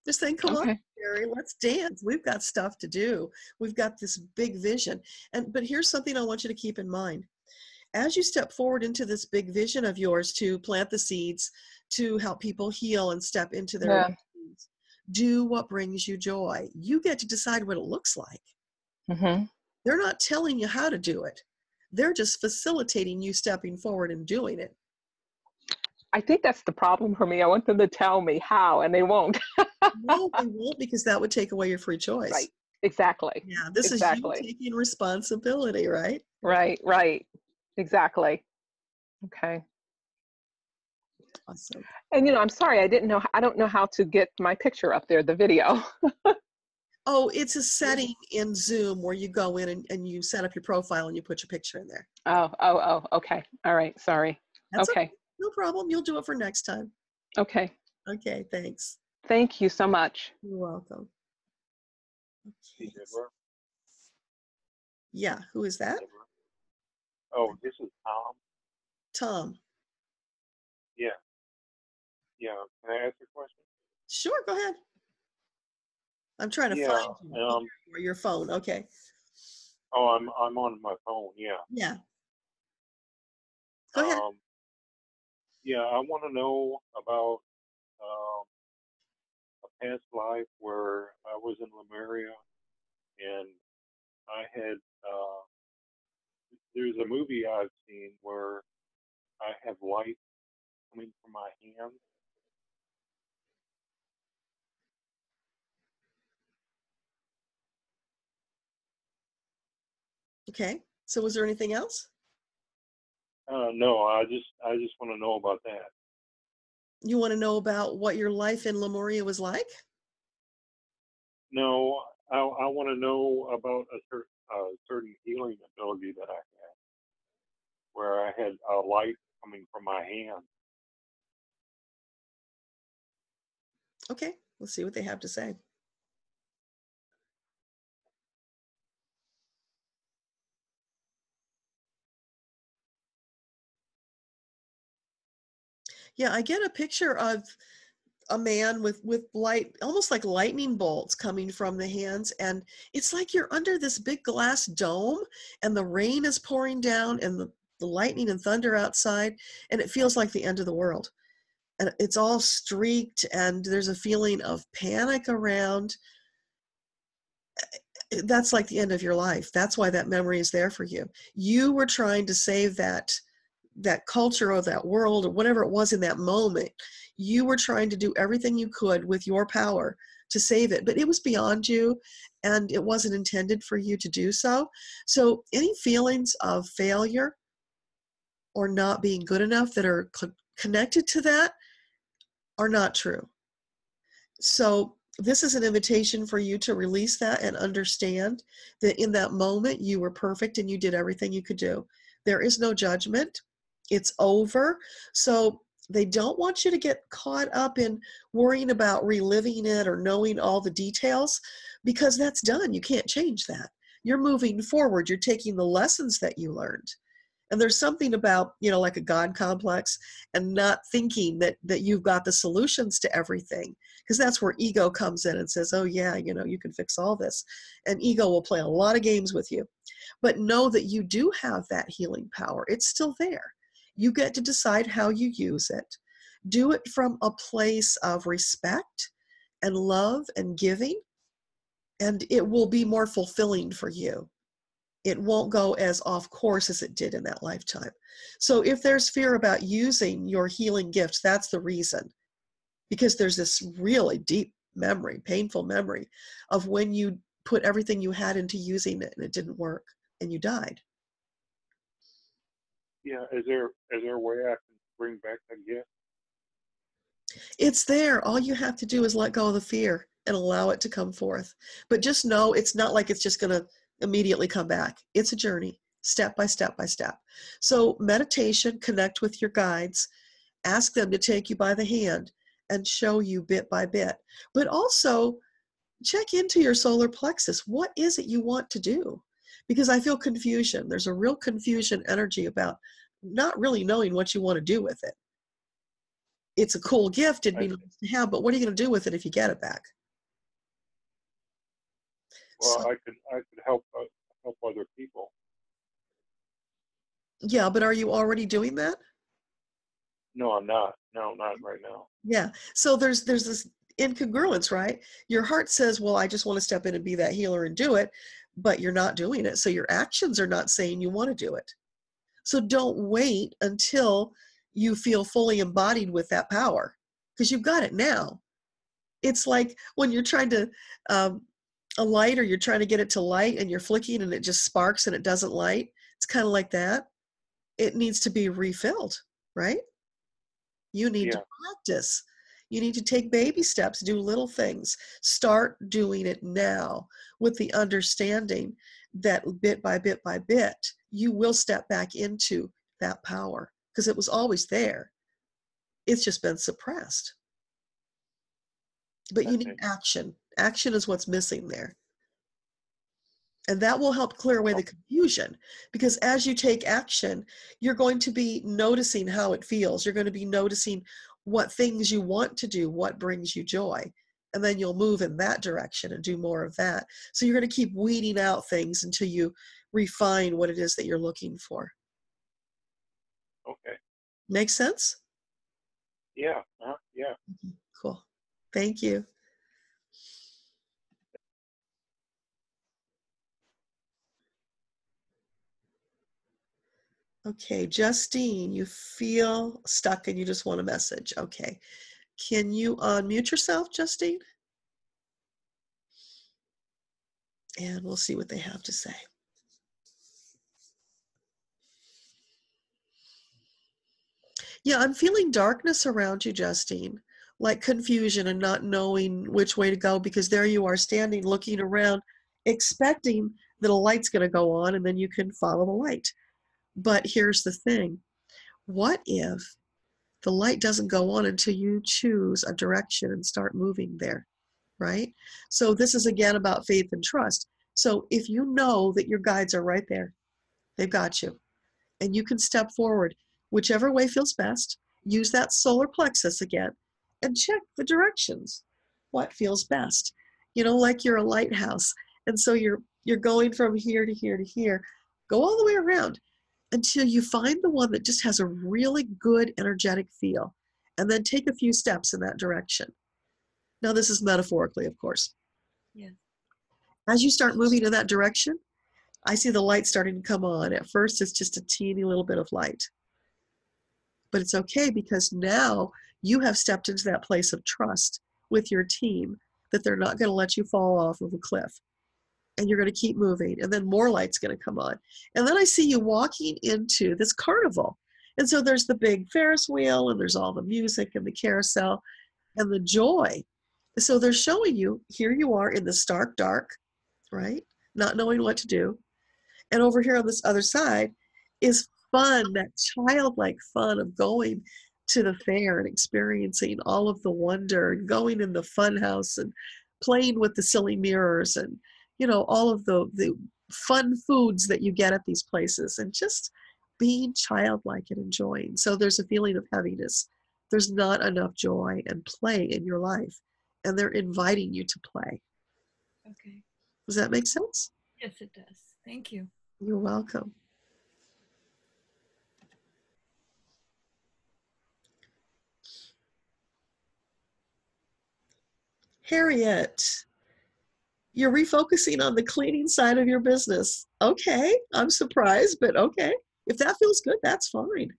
Just saying, come on, Okay. Jerry, let's dance. We've got stuff to do. We've got this big vision. But here's something I want you to keep in mind. As you step forward into this big vision of yours to plant the seeds, to help people heal and step into their Yeah. needs, do what brings you joy. You get to decide what it looks like. Mm-hmm. They're not telling you how to do it. They're just facilitating you stepping forward and doing it. I think that's the problem for me. I want them to tell me how, and they won't. No, they won't, because that would take away your free choice. Right. Exactly. Yeah, this is you taking responsibility, right? Right. Right. Exactly. Okay. Awesome. And I'm sorry, I don't know how to get my picture up there, the video. Oh, it's a setting in Zoom where you go in and you set up your profile and you put your picture in there. Oh, okay. All right. Sorry. That's okay. No problem. You'll do it for next time. Okay. Okay, thanks. Thank you so much. You're welcome. Okay. Debra. Yeah, who is that? Debra. Oh, this is Tom. Tom. Yeah. Yeah. Can I ask a question? Sure, go ahead. I'm trying to find you. Or your phone. Okay. Oh, I'm on my phone. Yeah. Yeah. Go ahead. Yeah, I want to know about a past life where I was in Lemuria, and I had. There's a movie I've seen where I have light coming from my hands. Okay. So was there anything else? No, I just want to know about that. You want to know about what your life in Lemuria was like? No, I want to know about a certain healing ability that I had, where I had a light coming from my hand. Okay, let's see what they have to say. Yeah, I get a picture of a man with light, almost like lightning bolts coming from the hands, and it's like you're under this big glass dome and the rain is pouring down and the lightning and thunder outside, and it feels like the end of the world. And it's all streaked and there's a feeling of panic around. That's like the end of your life. That's why that memory is there for you. You were trying to save that culture or that world or whatever it was in that moment. You were trying to do everything you could with your power to save it, but it was beyond you and it wasn't intended for you to do so. So any feelings of failure or not being good enough that are connected to that are not true. So this is an invitation for you to release that and understand that in that moment you were perfect and you did everything you could do. There is no judgment. It's over. So they don't want you to get caught up in worrying about reliving it or knowing all the details, because that's done. You can't change that. You're moving forward. You're taking the lessons that you learned. And there's something about, like a God complex and not thinking that you've got the solutions to everything, because that's where ego comes in and says, oh yeah, you can fix all this. And ego will play a lot of games with you. But know that you do have that healing power. It's still there. You get to decide how you use it. Do it from a place of respect, and love and giving, and it will be more fulfilling for you. It won't go as off course as it did in that lifetime. So if there's fear about using your healing gifts, that's the reason. Because there's this really deep memory, painful memory of when you put everything you had into using it and it didn't work and you died. Yeah, is there a way I can bring back that gift? It's there. All you have to do is let go of the fear and allow it to come forth. But just know it's not like it's just going to immediately come back. It's a journey, step by step by step. So meditation, connect with your guides, ask them to take you by the hand and show you bit by bit. But also check into your solar plexus. What is it you want to do? Because I feel confusion. There's a real confusion energy about not really knowing what you want to do with it. It's a cool gift, it'd be nice to have, but what are you going to do with it if you get it back? Well, So, I could help other people. yeah, but are you already doing that? No, I'm not. No, not right now. Yeah. So there's this incongruence, right? Your heart says, well, I just want to step in and be that healer and do it, but you're not doing it. So your actions are not saying you want to do it. So don't wait until you feel fully embodied with that power, because you've got it now. It's like when you're trying to a light, or you're trying to get it to light and you're flicking and it just sparks and it doesn't light. It's kind of like that. It needs to be refilled, right? You need to practice. You need to take baby steps, do little things. Start doing it now with the understanding that bit by bit by bit, you will step back into that power because it was always there. It's just been suppressed. But you need action. Action is what's missing there. And that will help clear away the confusion, because as you take action, you're going to be noticing how it feels. You're going to be noticing what things you want to do, what brings you joy. And then you'll move in that direction and do more of that. So you're going to keep weeding out things until you refine what it is that you're looking for. Okay. Make sense? Yeah. Yeah. Cool. Thank you. Okay, Justine, you feel stuck and you just want a message. Okay. Can you unmute yourself, Justine? And we'll see what they have to say. Yeah, I'm feeling darkness around you, Justine, like confusion and not knowing which way to go, because there you are standing, looking around, expecting that a light's going to go on and then you can follow the light. But here's the thing. What if the light doesn't go on until you choose a direction and start moving there, right? So this is again about faith and trust. So if you know that your guides are right there, they've got you, and you can step forward whichever way feels best. Use that solar plexus again and check the directions. What feels best? You know, like you're a lighthouse, and so you're going from here to here to here. Go all the way around until you find the one that just has a really good energetic feel, and then take a few steps in that direction. Now, this is metaphorically, of course. Yeah. As you start moving in that direction, I see the light starting to come on. At first, it's just a teeny little bit of light. But it's okay, because now you have stepped into that place of trust with your team that they're not going to let you fall off of a cliff. And you're going to keep moving, and then more light's going to come on. And then I see you walking into this carnival. And so there's the big Ferris wheel, and there's all the music and the carousel and the joy. So they're showing you, here you are in the stark dark, right? Not knowing what to do. And over here on this other side is fun, that childlike fun of going to the fair and experiencing all of the wonder, and going in the fun house and playing with the silly mirrors, and you know, all of the fun foods that you get at these places, and just being childlike and enjoying. So there's a feeling of heaviness. There's not enough joy and play in your life, and they're inviting you to play. Okay. Does that make sense? Yes, it does. Thank you. You're welcome. Harriet, you're refocusing on the cleaning side of your business. Okay, I'm surprised, but okay. If that feels good, that's fine.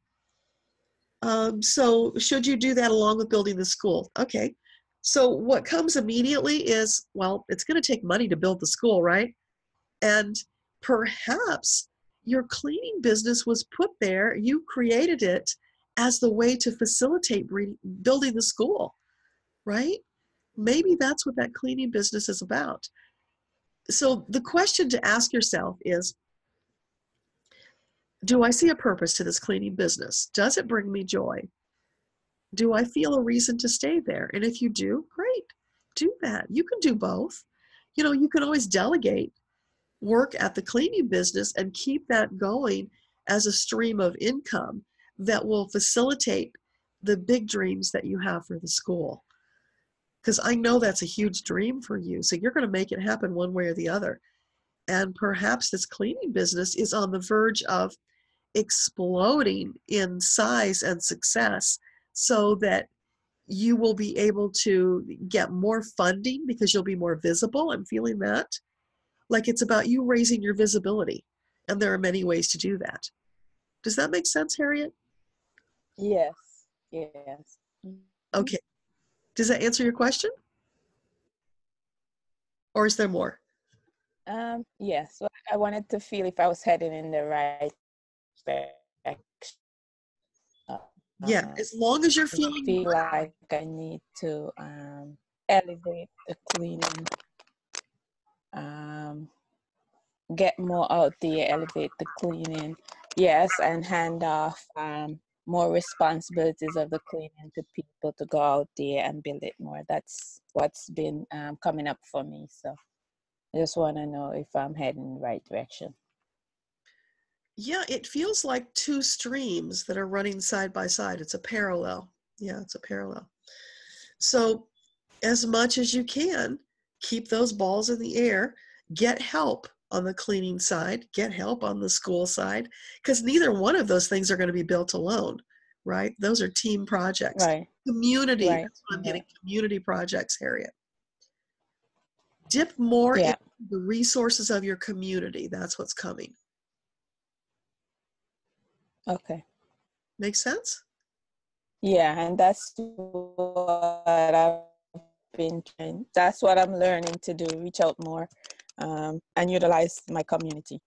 So should you do that along with building the school? Okay. So what comes immediately is, well, it's going to take money to build the school, right? And perhaps your cleaning business was put there, you created it as the way to facilitate building the school, right? Maybe that's what that cleaning business is about. So the question to ask yourself is, do I see a purpose to this cleaning business? Does it bring me joy? Do I feel a reason to stay there? And if you do, great, do that. You can do both. You know, you can always delegate work at the cleaning business and keep that going as a stream of income that will facilitate the big dreams that you have for the school. Because I know that's a huge dream for you. So you're going to make it happen one way or the other. And perhaps this cleaning business is on the verge of exploding in size and success so that you will be able to get more funding because you'll be more visible. I'm feeling that. Like it's about you raising your visibility. And there are many ways to do that. Does that make sense, Harriet? Yes, yes. Okay. Does that answer your question? Or is there more? Yes. So I wanted to feel if I was heading in the right direction. Yeah, as long as you're I feeling feel like I need to elevate the cleaning, get more out there, elevate the cleaning, yes, and hand off more responsibilities of the cleaning to people to go out there and build it more. That's what's been coming up for me. So I just want to know if I'm heading in the right direction. Yeah, it feels like two streams that are running side by side. It's a parallel. Yeah, it's a parallel. So as much as you can, keep those balls in the air, get help on the cleaning side, get help on the school side, because neither one of those things are going to be built alone, right? Those are team projects. Right. Community, Right. that's what I'm getting, community projects, Harriet. Dip more into the resources of your community. That's what's coming. Okay. Make sense? Yeah, and that's what I've been trying. That's what I'm learning to do, reach out more and utilize my community.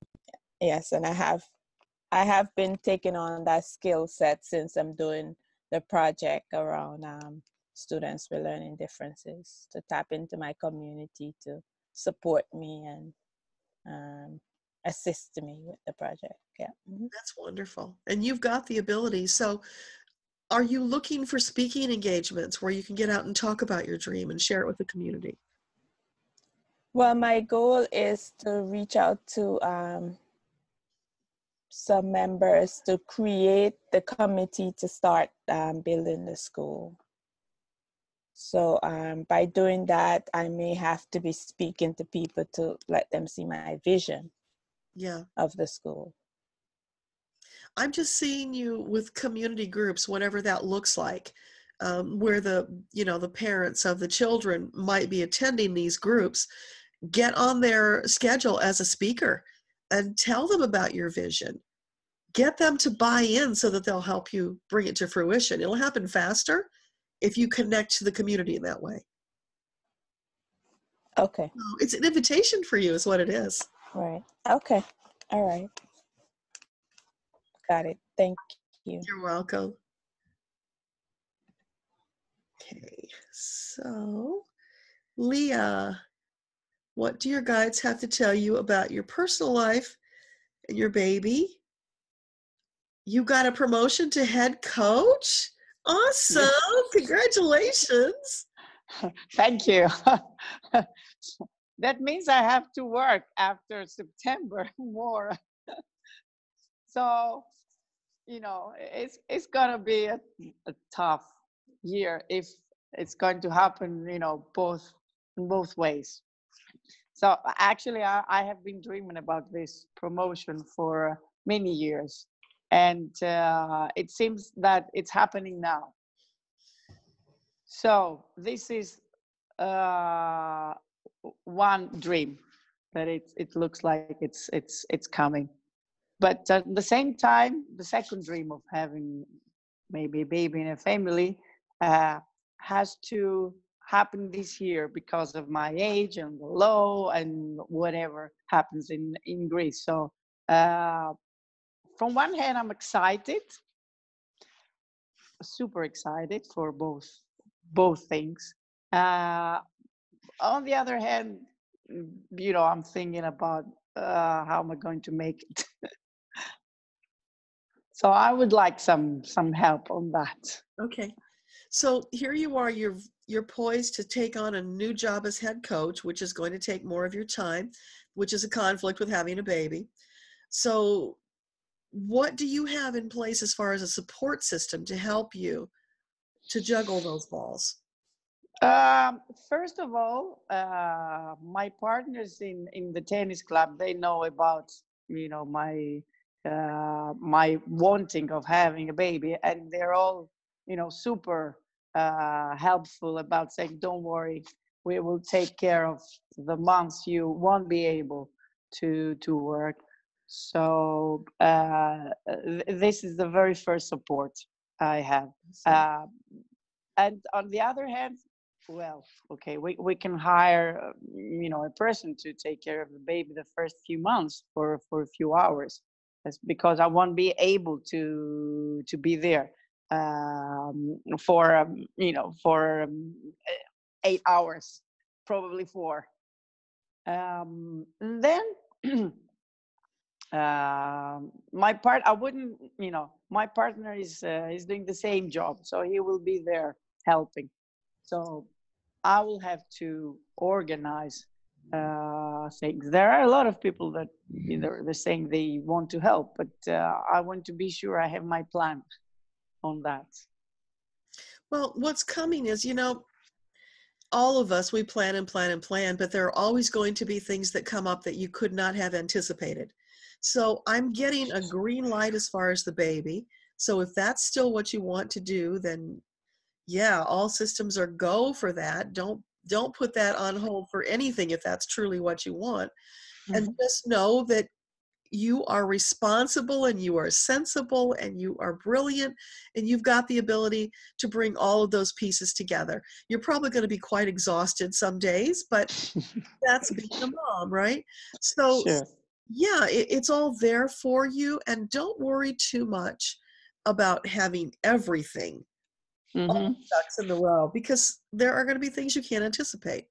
Yes, and I have been taking on that skill set since I'm doing the project around students with learning differences, to tap into my community to support me and assist me with the project. Yeah. Mm-hmm. That's wonderful. And you've got the ability. So are you looking for speaking engagements where you can get out and talk about your dream and share it with the community? Well, my goal is to reach out to some members to create the committee to start building the school. So by doing that, I may have to be speaking to people to let them see my vision of the school. I'm just seeing you with community groups, whatever that looks like, where the parents of the children might be attending these groups. Get on their schedule as a speaker and tell them about your vision. Get them to buy in so that they'll help you bring it to fruition. It'll happen faster if you connect to the community in that way. Okay. So it's an invitation for you is what it is. Right. Okay. All right. Got it. Thank you. You're welcome. Okay, so Leah, what do your guides have to tell you about your personal life and your baby? You got a promotion to head coach? Awesome. Yes. Congratulations. Thank you. That means I have to work after September more. So, it's going to be a tough year if it's going to happen, both ways. So actually, I have been dreaming about this promotion for many years. And it seems that it's happening now. So this is uh, one dream that it looks like it's coming. But at the same time, the second dream of having maybe a baby in a family has to happen this year because of my age and the law and whatever happens in Greece. So from one hand, I'm excited, super excited for both things. On the other hand, I'm thinking about how am I going to make it. So I would like some help on that. Okay. So here you are, you're poised to take on a new job as head coach, which is going to take more of your time, which is a conflict with having a baby. So what do you have in place as far as a support system to help you to juggle those balls? First of all, my partners in the tennis club, they know about my wanting of having a baby, and they're all super helpful about saying, don't worry, we will take care of the months you won't be able to work. So this is the very first support I have. And on the other hand, well, okay, we can hire a person to take care of the baby the first few months for a few hours. That's because I won't be able to be there for 8 hours, probably 4. And then my partner is doing the same job, so he will be there helping. So I will have to organize things. There are a lot of people that they're saying they want to help, but I want to be sure I have my plan on that. Well, what's coming is, all of us, we plan and plan and plan, but there are always going to be things that come up that you could not have anticipated. So I'm getting a green light as far as the baby. So if that's still what you want to do, then yeah, all systems are go for that. Don't put that on hold for anything if that's truly what you want. And just know that you are responsible and you are sensible and you are brilliant and you've got the ability to bring all of those pieces together. You're probably going to be quite exhausted some days, but that's being a mom, right? So sure. Yeah, it's all there for you, and don't worry too much about having everything all ducks in the row, because there are going to be things you can't anticipate.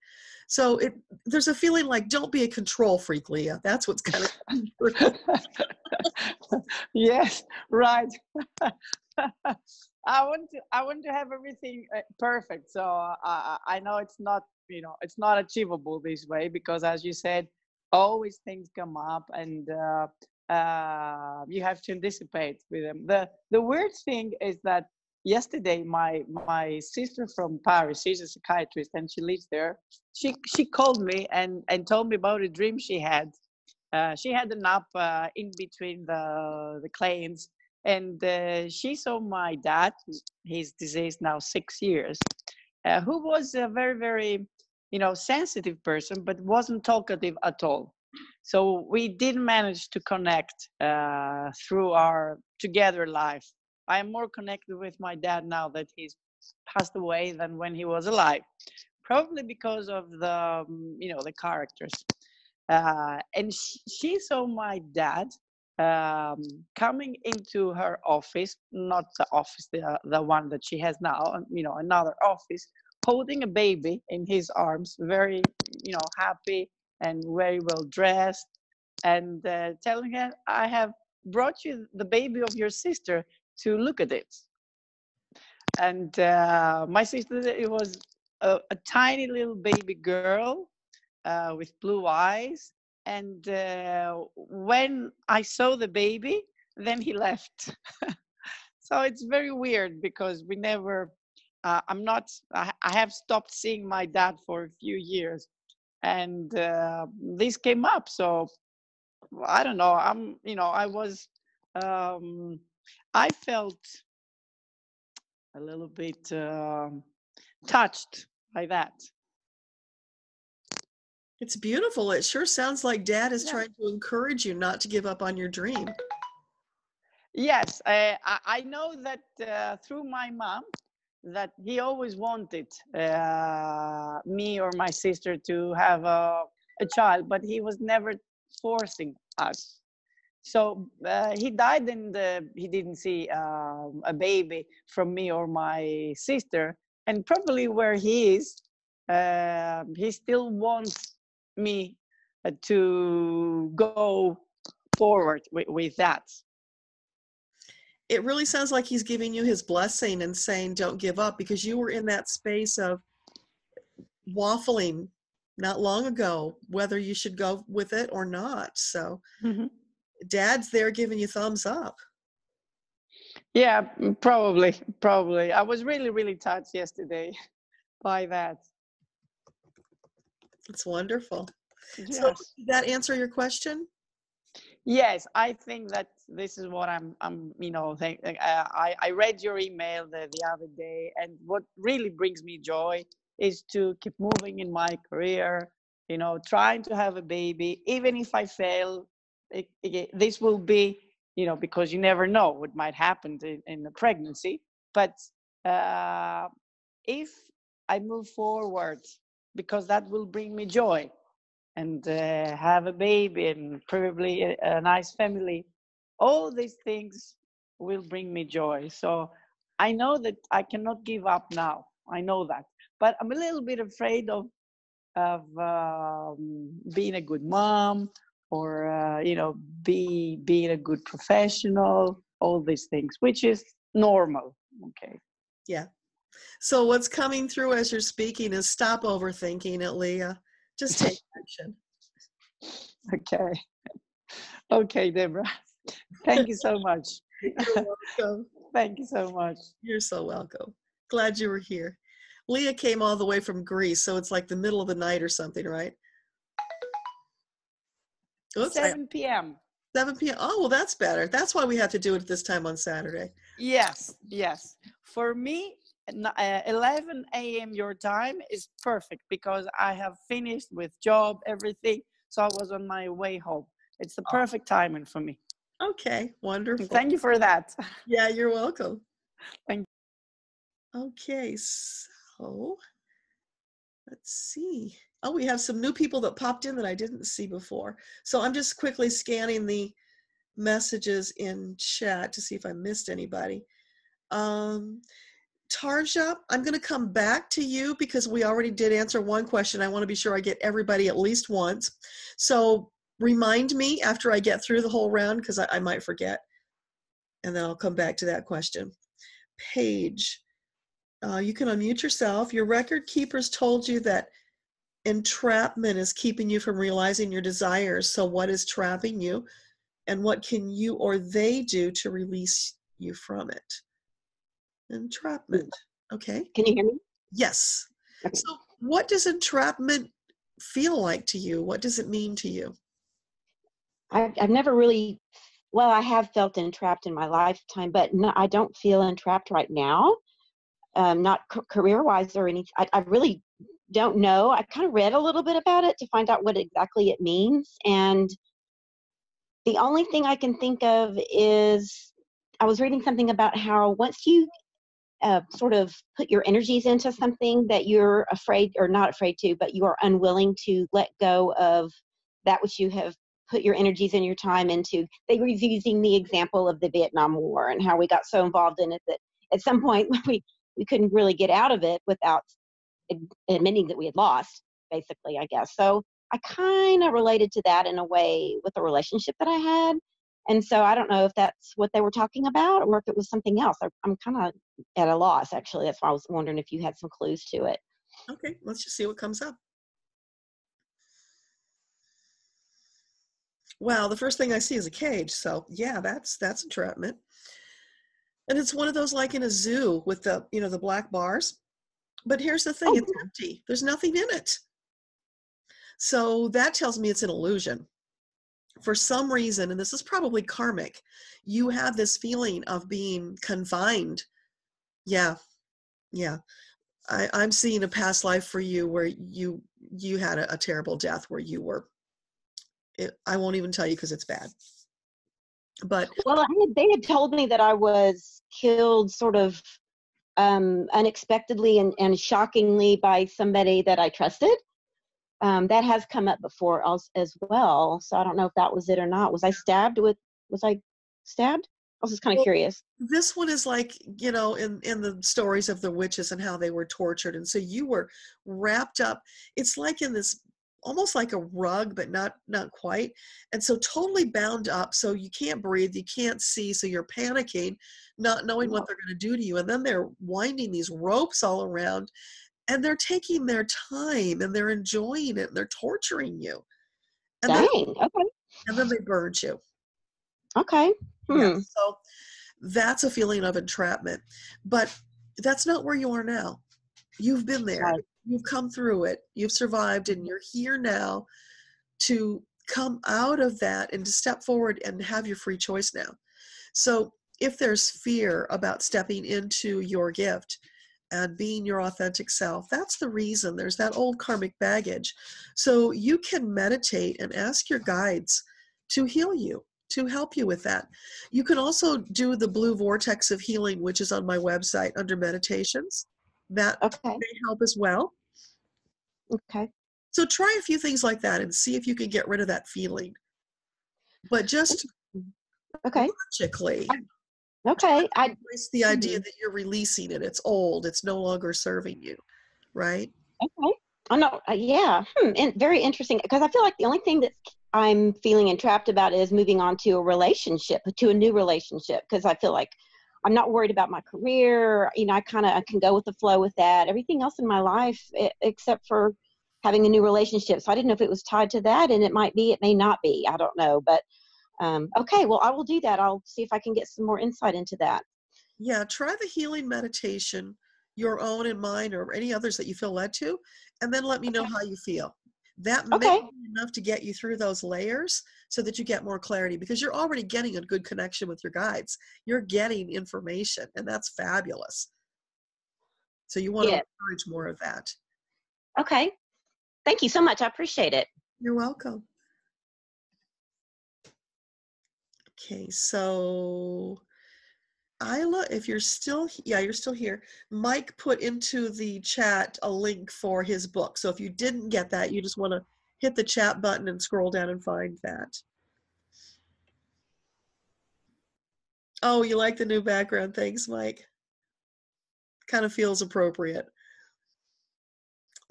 So there's a feeling like, don't be a control freak, Leah. That's what's kind of Yes, right. I want to have everything perfect. So I know it's not achievable this way, because as you said, always things come up, and you have to anticipate with them. The weird thing is that yesterday my sister from Paris, she's a psychiatrist and she lives there. She called me and told me about a dream she had. She had a nap in between the clients, and she saw my dad. He's deceased now 6 years, who was a very, very sensitive person, but wasn't talkative at all. So we didn't manage to connect through our together life. I am more connected with my dad now that he's passed away than when he was alive, probably because of the characters. And she saw my dad coming into her office, not the office, the one that she has now, another office, holding a baby in his arms, very, happy and very well dressed, and telling her, I have brought you the baby of your sister to look at it. And my sister, it was a tiny little baby girl with blue eyes. And when I saw the baby, then he left. So it's very weird, because we never, I have stopped seeing my dad for a few years. And this came up. So I don't know. I felt a little bit touched by that. It's beautiful. It sure sounds like Dad is Yeah. trying to encourage you not to give up on your dream. Yes, I know that through my mom, that he always wanted me or my sister to have a child, but he was never forcing us. So he died, and he didn't see a baby from me or my sister. And probably where he is, he still wants me to go forward with that. It really sounds like he's giving you his blessing and saying, don't give up, because you were in that space of waffling not long ago, whether you should go with it or not. So Dad's there giving you thumbs up. Yeah, probably. I was really touched yesterday by that. It's wonderful. Yes. So did that answer your question? Yes, I think that this is what I'm I read your email the other day, and what really brings me joy is to keep moving in my career, trying to have a baby. Even if I fail, this will be, because you never know what might happen in the pregnancy. But if I move forward, because that will bring me joy, and have a baby and probably a nice family, all these things will bring me joy. So I know that I cannot give up now. I know that, but I'm a little bit afraid of being a good mom, or being a good professional, all these things, which is normal. Okay. Yeah. So what's coming through as you're speaking is stop overthinking it, Leah. Just take action. Okay, Debra. Thank you so much. You're welcome. Thank you so much. You're so welcome. Glad you were here. Leah came all the way from Greece, so it's like the middle of the night or something, right? Oops, 7 p.m. 7 p.m. Oh, well, that's better. That's why we have to do it this time on Saturday. Yes. For me, 11 a.m. your time is perfect, because I have finished with job, everything. So I was on my way home. It's the perfect timing for me. Okay, wonderful. Thank you for that. Yeah, you're welcome. Thank you. Okay, so let's see. Oh, we have some new people that popped in that I didn't see before. So I'm just quickly scanning the messages in chat to see if I missed anybody. Tarja, I'm going to come back to you because we already did answer one question. I want to be sure I get everybody at least once. So remind me after I get through the whole round, because I might forget. And then I'll come back to that question. Paige, you can unmute yourself. Your record keepers told you that entrapment is keeping you from realizing your desires. So what is trapping you? And what can you or they do to release you from it? Entrapment. Okay. Can you hear me? Yes. Okay. So what does entrapment feel like to you? What does it mean to you? I've never really, well, I have felt entrapped in my lifetime, but no, I don't feel entrapped right now. Not career-wise or anything. I really don't know. I kind of read a little bit about it to find out what exactly it means. And the only thing I can think of is I was reading something about how once you sort of put your energies into something that you're afraid or not afraid to, but you are unwilling to let go of that which you have put your energies and your time into. They were using the example of the Vietnam War and how we got so involved in it that at some point we couldn't really get out of it without admitting that we had lost, basically, I guess. So I kind of related to that in a way with the relationship that I had. And so I don't know if that's what they were talking about or if it was something else. I'm kind of at a loss, actually. That's why I was wondering if you had some clues to it. Okay, let's just see what comes up. Wow, the first thing I see is a cage. So yeah, that's entrapment. And it's one of those like in a zoo with the, the black bars. But here's the thing, it's empty. There's nothing in it. So that tells me it's an illusion. For some reason, and this is probably karmic, you have this feeling of being confined. Yeah. I'm seeing a past life for you where you had a terrible death where you were, I won't even tell you because it's bad. But well, they had told me that I was killed sort of unexpectedly and shockingly by somebody that I trusted. That has come up before as well. So I don't know if that was it or not. Was I stabbed? I was just kind of curious. This one is like, you know, in the stories of the witches and how they were tortured. And so you were wrapped up. It's like in this, almost like a rug, but not quite. And so totally bound up. So you can't breathe, you can't see. So you're panicking, not knowing what they're going to do to you. And then they're winding these ropes all around, and they're taking their time and they're enjoying it and they're torturing you. And Dang, okay. Okay. And then they burned you. Okay. Yeah, so that's a feeling of entrapment. But that's not where you are now. You've been there. Right. You've come through it. You've survived, and you're here now to come out of that and to step forward and have your free choice now. So if there's fear about stepping into your gift and being your authentic self, that's the reason. There's that old karmic baggage. So you can meditate and ask your guides to heal you, to help you with that. You can also do the blue vortex of healing, which is on my website under meditations. That may help as well. Okay. So try a few things like that and see if you can get rid of that feeling. But just logically. Okay. It's the idea that you're releasing it. It's old. It's no longer serving you, right? Okay. I know. Yeah. And very interesting, because I feel like the only thing that I'm feeling entrapped about is moving on to a relationship, to a new relationship, because I feel like I'm not worried about my career. You know, I can go with the flow with that. Everything else in my life, except for having a new relationship. So I didn't know if it was tied to that, and it might be, it may not be. I don't know. But okay, well, I will do that. I'll see if I can get some more insight into that. Yeah, try the healing meditation, your own and mine, or any others that you feel led to, and then let me know how you feel. That may be enough to get you through those layers so that you get more clarity, because you're already getting a good connection with your guides. You're getting information, and that's fabulous. So you want to encourage more of that. Okay. Thank you so much. I appreciate it. You're welcome. Okay, so Isla, if you're still, you're still here. Mike put into the chat a link for his book. So if you didn't get that, you just want to hit the chat button and scroll down and find that. Oh, you like the new background? Thanks, Mike. Kind of feels appropriate.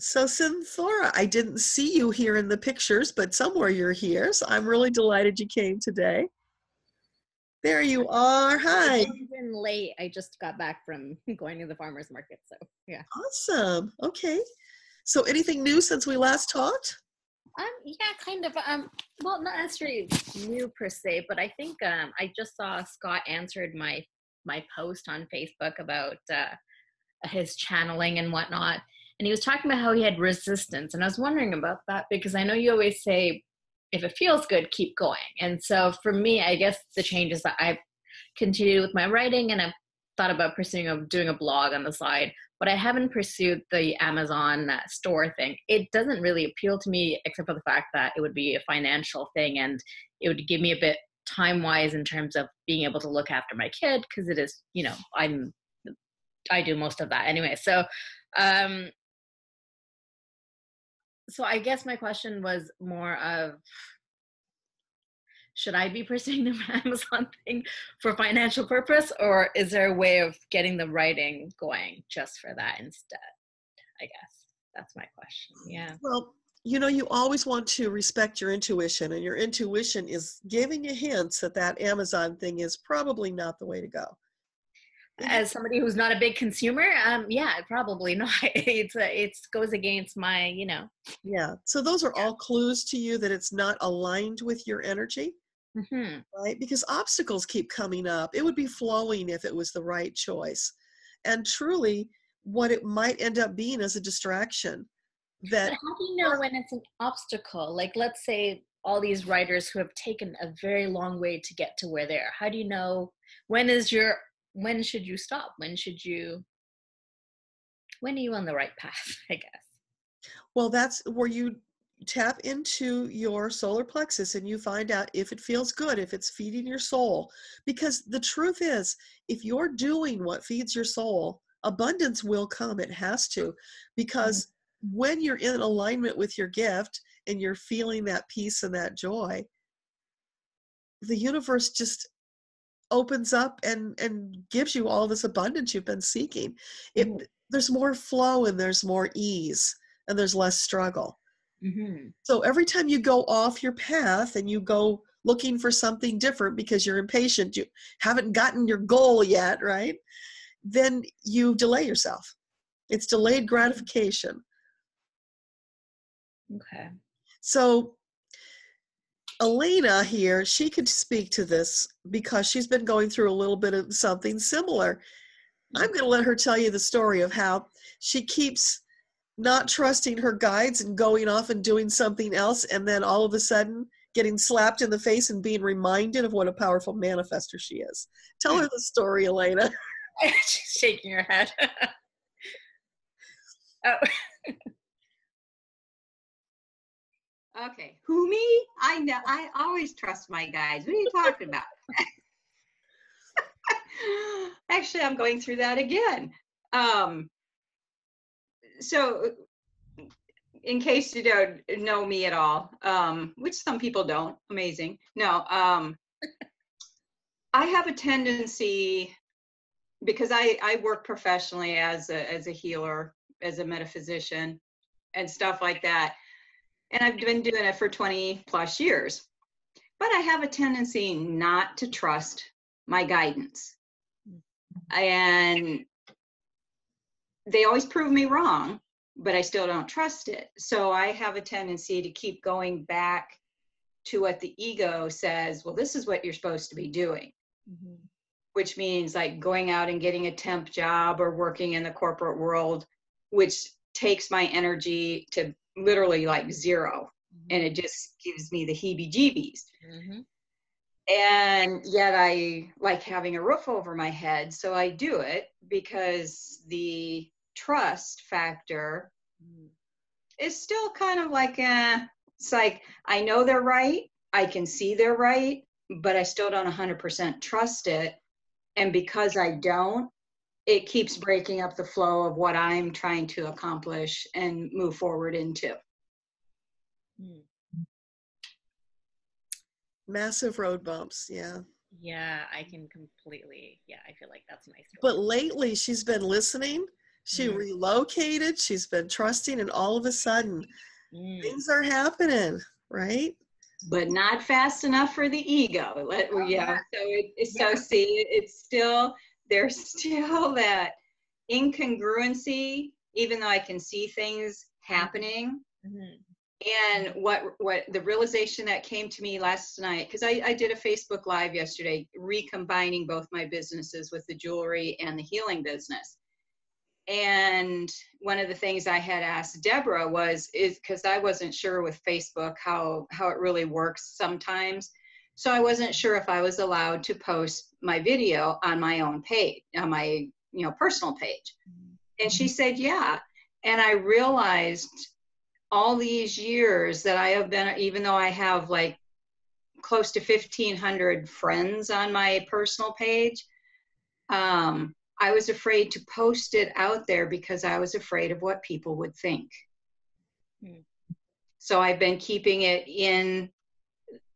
So Synthora, I didn't see you here in the pictures, but somewhere you're here. So I'm really delighted you came today. There you are. Hi. I've been late. I just got back from going to the farmer's market. So yeah. Awesome. Okay. So anything new since we last talked? Yeah, kind of. Well, not necessarily new per se, but I think I just saw Scott answered my post on Facebook about his channeling and whatnot, and he was talking about how he had resistance, and I was wondering about that because I know you always say, if it feels good, keep going. And so for me, I guess the change is that I've continued with my writing, and I've thought about doing a blog on the side, but I haven't pursued the Amazon store thing. It doesn't really appeal to me, except for the fact that it would be a financial thing, and it would give me a bit time-wise in terms of being able to look after my kid, because it is, you know, I do most of that anyway. So, so I guess my question was more of, should I be pursuing the Amazon thing for financial purpose, or is there a way of getting the writing going just for that instead? I guess that's my question. Yeah. Well, you know, you always want to respect your intuition, and your intuition is giving you hints that that Amazon thing is probably not the way to go. As somebody who's not a big consumer, yeah, probably not. It goes against my, you know. Yeah. So those are all clues to you that it's not aligned with your energy, right? Because obstacles keep coming up. It would be flowing if it was the right choice. And truly, what it might end up being is a distraction. But how do you know when it's an obstacle? Like, let's say all these writers who have taken a very long way to get to where they are. How do you know when should you stop? When should you when are you on the right path, I guess. Well, that's where you tap into your solar plexus and you find out if it feels good, if it's feeding your soul. Because the truth is, if you're doing what feeds your soul, abundance will come. It has to. Because when you're in alignment with your gift and you're feeling that peace and that joy, the universe just opens up and gives you all this abundance you've been seeking. There's more flow and there's more ease and there's less struggle. So every time you go off your path and you go looking for something different because you're impatient, you haven't gotten your goal yet, right? Then you delay yourself. It's delayed gratification. Okay. So Elena here, she could speak to this because she's been going through a little bit of something similar. I'm going to let her tell you the story of how she keeps not trusting her guides and going off and doing something else, and then all of a sudden getting slapped in the face and being reminded of what a powerful manifester she is. Tell her the story, Elena. She's shaking her head. Oh. Okay, who, me? I know. I always trust my guides. What are you talking about? Actually, I'm going through that again. So, in case you don't know me at all, which some people don't, amazing. No, I have a tendency, because I work professionally as a healer, as a metaphysician, and stuff like that. And I've been doing it for 20 plus years. But I have a tendency not to trust my guidance. And they always prove me wrong, but I still don't trust it. So I have a tendency to keep going back to what the ego says, well, this is what you're supposed to be doing. Which means like going out and getting a temp job or working in the corporate world, which takes my energy to literally like zero. And it just gives me the heebie-jeebies. And yet I like having a roof over my head. So I do it because the trust factor is still kind of like, it's like, I know they're right. I can see they're right, but I still don't 100% trust it. And because I don't, it keeps breaking up the flow of what I'm trying to accomplish and move forward into. Massive road bumps, yeah. Yeah, I can completely, I feel like that's my story. But lately she's been listening. She relocated. She's been trusting, and all of a sudden things are happening, right? But not fast enough for the ego. So see, it's still, there's still that incongruency, even though I can see things happening. And what the realization that came to me last night, because I did a Facebook Live yesterday, recombining both my businesses with the jewelry and the healing business. And one of the things I had asked Debra is because I wasn't sure with Facebook how it really works sometimes. So I wasn't sure if I was allowed to post my video on my own page, on my personal page. And she said, yeah. And I realized all these years that I have been, even though I have like close to 1,500 friends on my personal page, I was afraid to post it out there because I was afraid of what people would think. So I've been keeping it in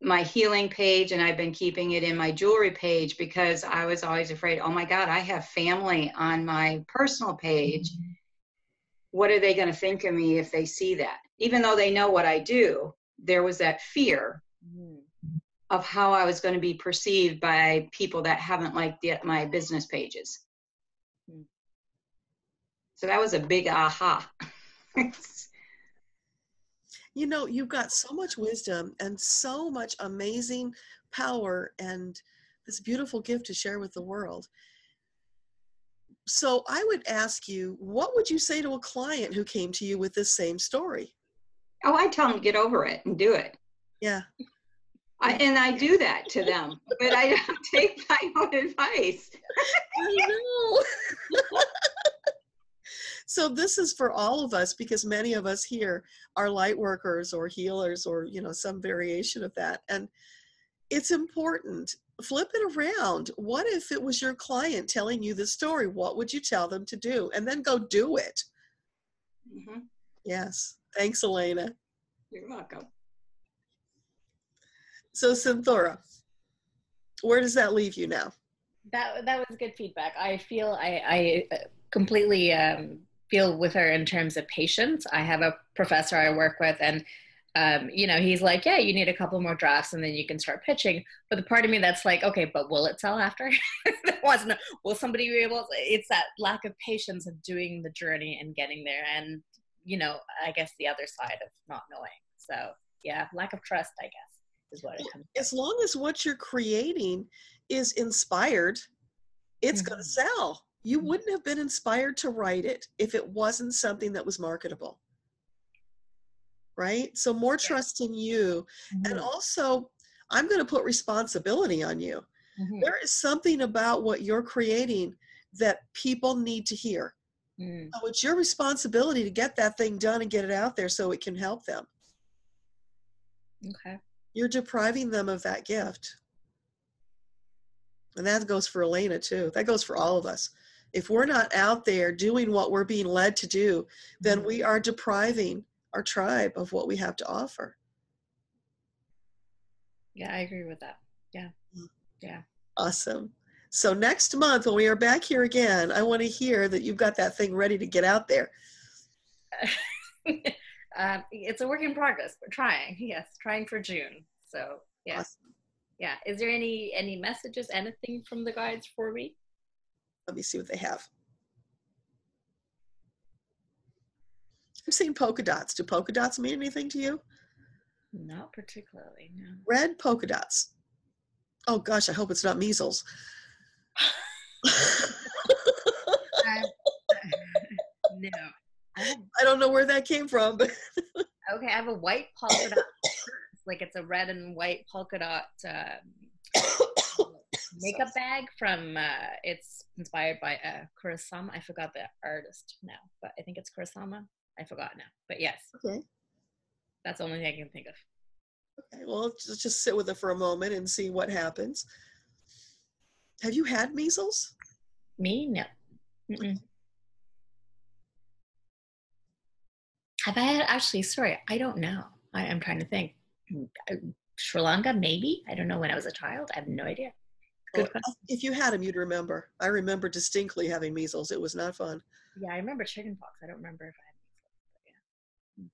my healing page, and I've been keeping it in my jewelry page because I was always afraid, oh my God, I have family on my personal page. What are they going to think of me if they see that? Even though they know what I do, there was that fear of how I was going to be perceived by people that haven't liked my business pages. So that was a big aha. You've got so much wisdom and so much amazing power and this beautiful gift to share with the world. So I would ask you, what would you say to a client who came to you with this same story? Oh, I tell them to get over it and do it. Yeah. I do that to them, but I don't take my own advice. I know. So this is for all of us, because many of us here are light workers or healers or, you know, some variation of that. And it's important. Flip it around. What if it was your client telling you the story? What would you tell them to do? And then go do it. Mm-hmm. Yes. Thanks, Elena. You're welcome. So, Cynthora, where does that leave you now? That was good feedback. I feel I completely feel with her in terms of patience. I have a professor I work with, and you know, he's like, yeah, you need a couple more drafts and then you can start pitching. But the part of me that's like, okay, but will it sell after? Wants to know, will somebody be able to, it's that lack of patience of doing the journey and getting there. And, you know, I guess the other side of not knowing. So yeah, lack of trust, I guess, is what it comes to. As long as what you're creating is inspired, it's going to sell. You wouldn't have been inspired to write it if it wasn't something that was marketable. Right? So more trust in you. And also, I'm going to put responsibility on you. There is something about what you're creating that people need to hear. So it's your responsibility to get that thing done and get it out there so it can help them. Okay. You're depriving them of that gift. And that goes for Elena too. That goes for all of us. If we're not out there doing what we're being led to do, then we are depriving our tribe of what we have to offer. Yeah, I agree with that. Yeah. Yeah. Awesome. So next month when we are back here again, I want to hear that you've got that thing ready to get out there. It's a work in progress. We're trying. Yes, trying for June. So yeah. Awesome. Yeah. Is there any messages, anything from the guides for me? Let me see what they have. I'm seeing polka dots. Do polka dots mean anything to you? Not particularly, no. Red polka dots. Oh gosh, I hope it's not measles. No. I don't know where that came from, but okay, I have a white polka dot purse. Like it's a red and white polka dot makeup bag from it's inspired by Kurosama. I forgot the artist now, but I think it's Kurosama. I forgot now, but yes. Okay. That's the only thing I can think of. Okay, well, just sit with it for a moment and see what happens. Have you had measles? Me? No. Mm-mm. Have I had, actually, sorry, I don't know. I'm trying to think. Sri Lanka, maybe? I don't know, when I was a child. I have no idea. Good question. If you had them, you'd remember. I remember distinctly having measles. It was not fun. Yeah, I remember chickenpox. I don't remember if I had measles.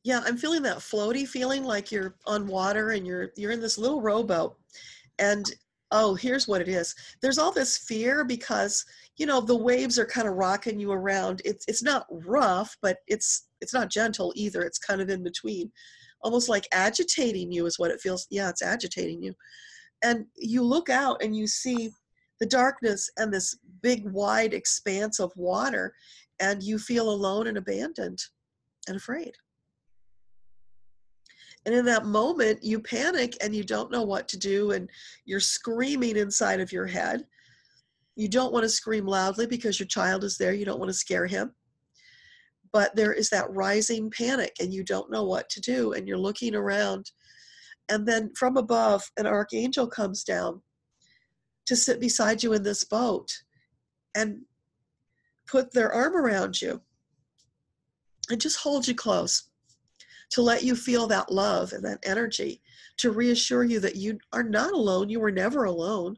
Yeah, I'm feeling that floaty feeling, like you're on water and you're in this little rowboat. And oh, here's what it is. There's all this fear because, you know, the waves are kind of rocking you around. It's not rough, but it's not gentle either. It's kind of in between. Almost like agitating you is what it feels. Yeah, it's agitating you. And you look out and you see the darkness and this big wide expanse of water, and you feel alone and abandoned and afraid. And in that moment, you panic and you don't know what to do, and you're screaming inside of your head. You don't want to scream loudly because your child is there. You don't want to scare him. But there is that rising panic and you don't know what to do, and you're looking around. And then from above, an archangel comes down to sit beside you in this boat and put their arm around you and just hold you close, to let you feel that love and that energy, to reassure you that you are not alone. You were never alone.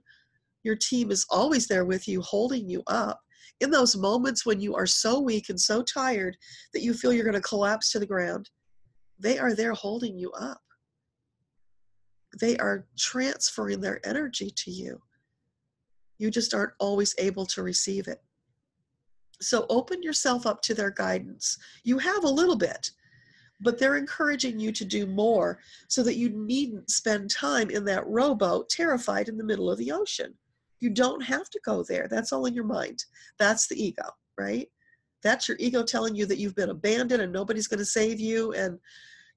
Your team is always there with you, holding you up. In those moments when you are so weak and so tired that you feel you're going to collapse to the ground, they are there holding you up. They are transferring their energy to you. You just aren't always able to receive it. So open yourself up to their guidance. You have a little bit, but they're encouraging you to do more so that you needn't spend time in that rowboat terrified in the middle of the ocean. You don't have to go there. That's all in your mind. That's the ego, right? That's your ego telling you that you've been abandoned and nobody's going to save you and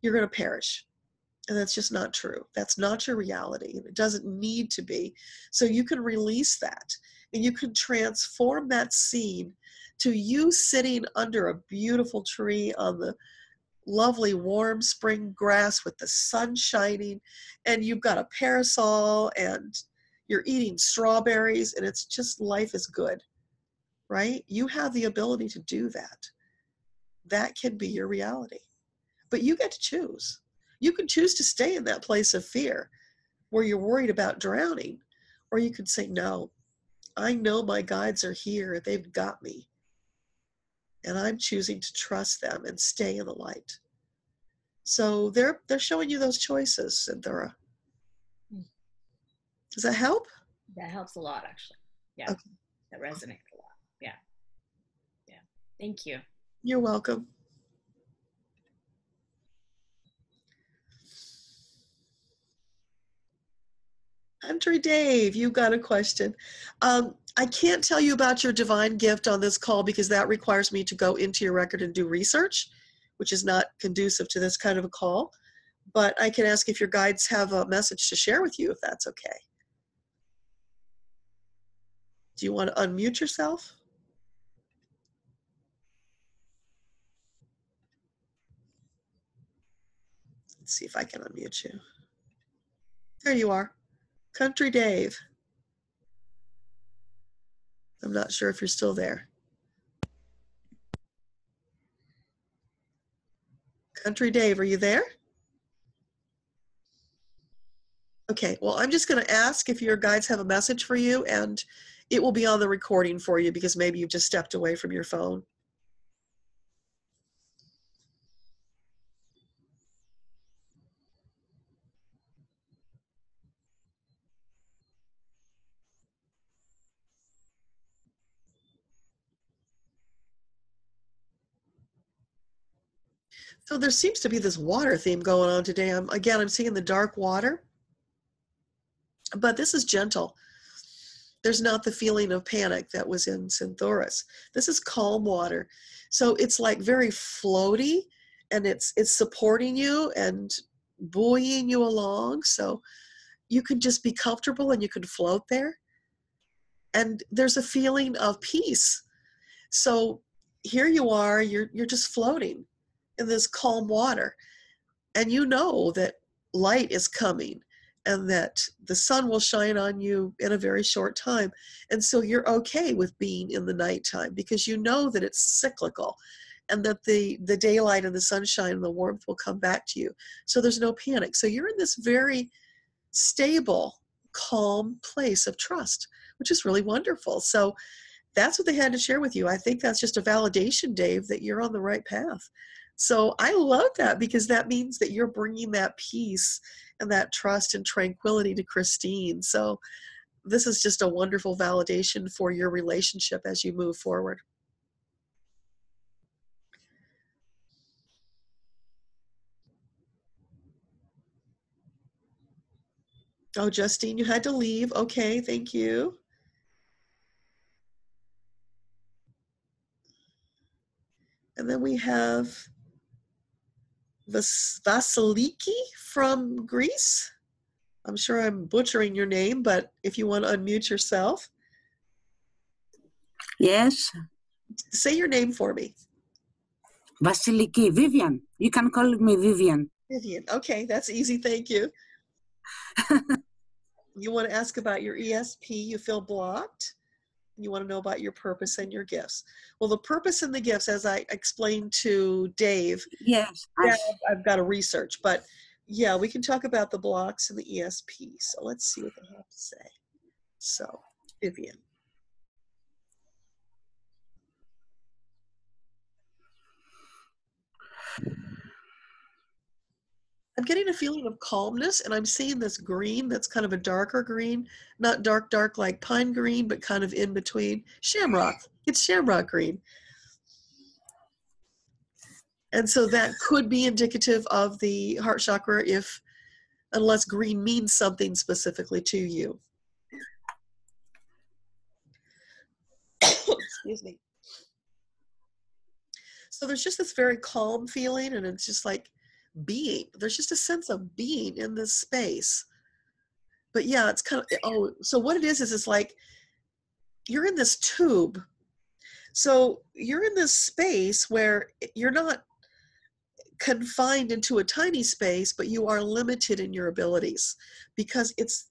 you're going to perish. And that's just not true. That's not your reality, and it doesn't need to be. So you can release that. And you can transform that scene to you sitting under a beautiful tree on the lovely warm spring grass with the sun shining, and you've got a parasol and you're eating strawberries, and it's just, life is good, right? You have the ability to do that. That can be your reality. But you get to choose. You can choose to stay in that place of fear where you're worried about drowning, or you can say, no, I know my guides are here. They've got me. And I'm choosing to trust them and stay in the light. So they're showing you those choices, Cynthia. Does that help? That helps a lot, actually. Yeah, okay. That resonates a lot. Yeah, yeah. Thank you. You're welcome. Country Dave, you got a question. I can't tell you about your divine gift on this call because that requires me to go into your record and do research, which is not conducive to this kind of a call. But I can ask if your guides have a message to share with you, if that's okay. Do you want to unmute yourself? Let's see if I can unmute you. There you are. Country Dave. I'm not sure if you're still there. Country Dave, are you there? Okay, well, I'm just going to ask if your guides have a message for you, and it will be on the recording for you because maybe you just stepped away from your phone. So there seems to be this water theme going on today. I'm seeing the dark water, but this is gentle. There's not the feeling of panic that was in Cynthorus. This is calm water. So it's like very floaty, and it's supporting you and buoying you along. So you can just be comfortable and you can float there. And there's a feeling of peace. So here you are, you're just floating in this calm water. And you know that light is coming and that the sun will shine on you in a very short time. And so you're okay with being in the nighttime because you know that it's cyclical and that the daylight and the sunshine and the warmth will come back to you. So there's no panic. So you're in this very stable, calm place of trust, which is really wonderful. So that's what they had to share with you. I think that's just a validation, Dave, that you're on the right path. So I love that because that means that you're bringing that peace and that trust and tranquility to Christine. So this is just a wonderful validation for your relationship as you move forward. Oh, Justine, you had to leave. Okay, thank you. And then we have Vasiliki from Greece. I'm sure I'm butchering your name, but if you want to unmute yourself. Yes. Say your name for me. Vasiliki, Vivian. You can call me Vivian. Vivian. Okay, that's easy. Thank you. You want to ask about your ESP. You feel blocked. You want to know about your purpose and your gifts. Well, the purpose and the gifts, as I explained to Dave, yes, I've got to research, but yeah, we can talk about the blocks and the ESP. So let's see what they have to say. So, Vivian. I'm getting a feeling of calmness, and I'm seeing this green that's kind of a darker green, not dark like pine green, but kind of in between. Shamrock. It's shamrock green. And so that could be indicative of the heart chakra unless green means something specifically to you. Excuse me. So there's just this very calm feeling, and it's just like being. There's just a sense of being in this space. But yeah, it's kind of, so what it is it's like you're in this tube. So you're in this space where you're not confined into a tiny space, but you are limited in your abilities because it's,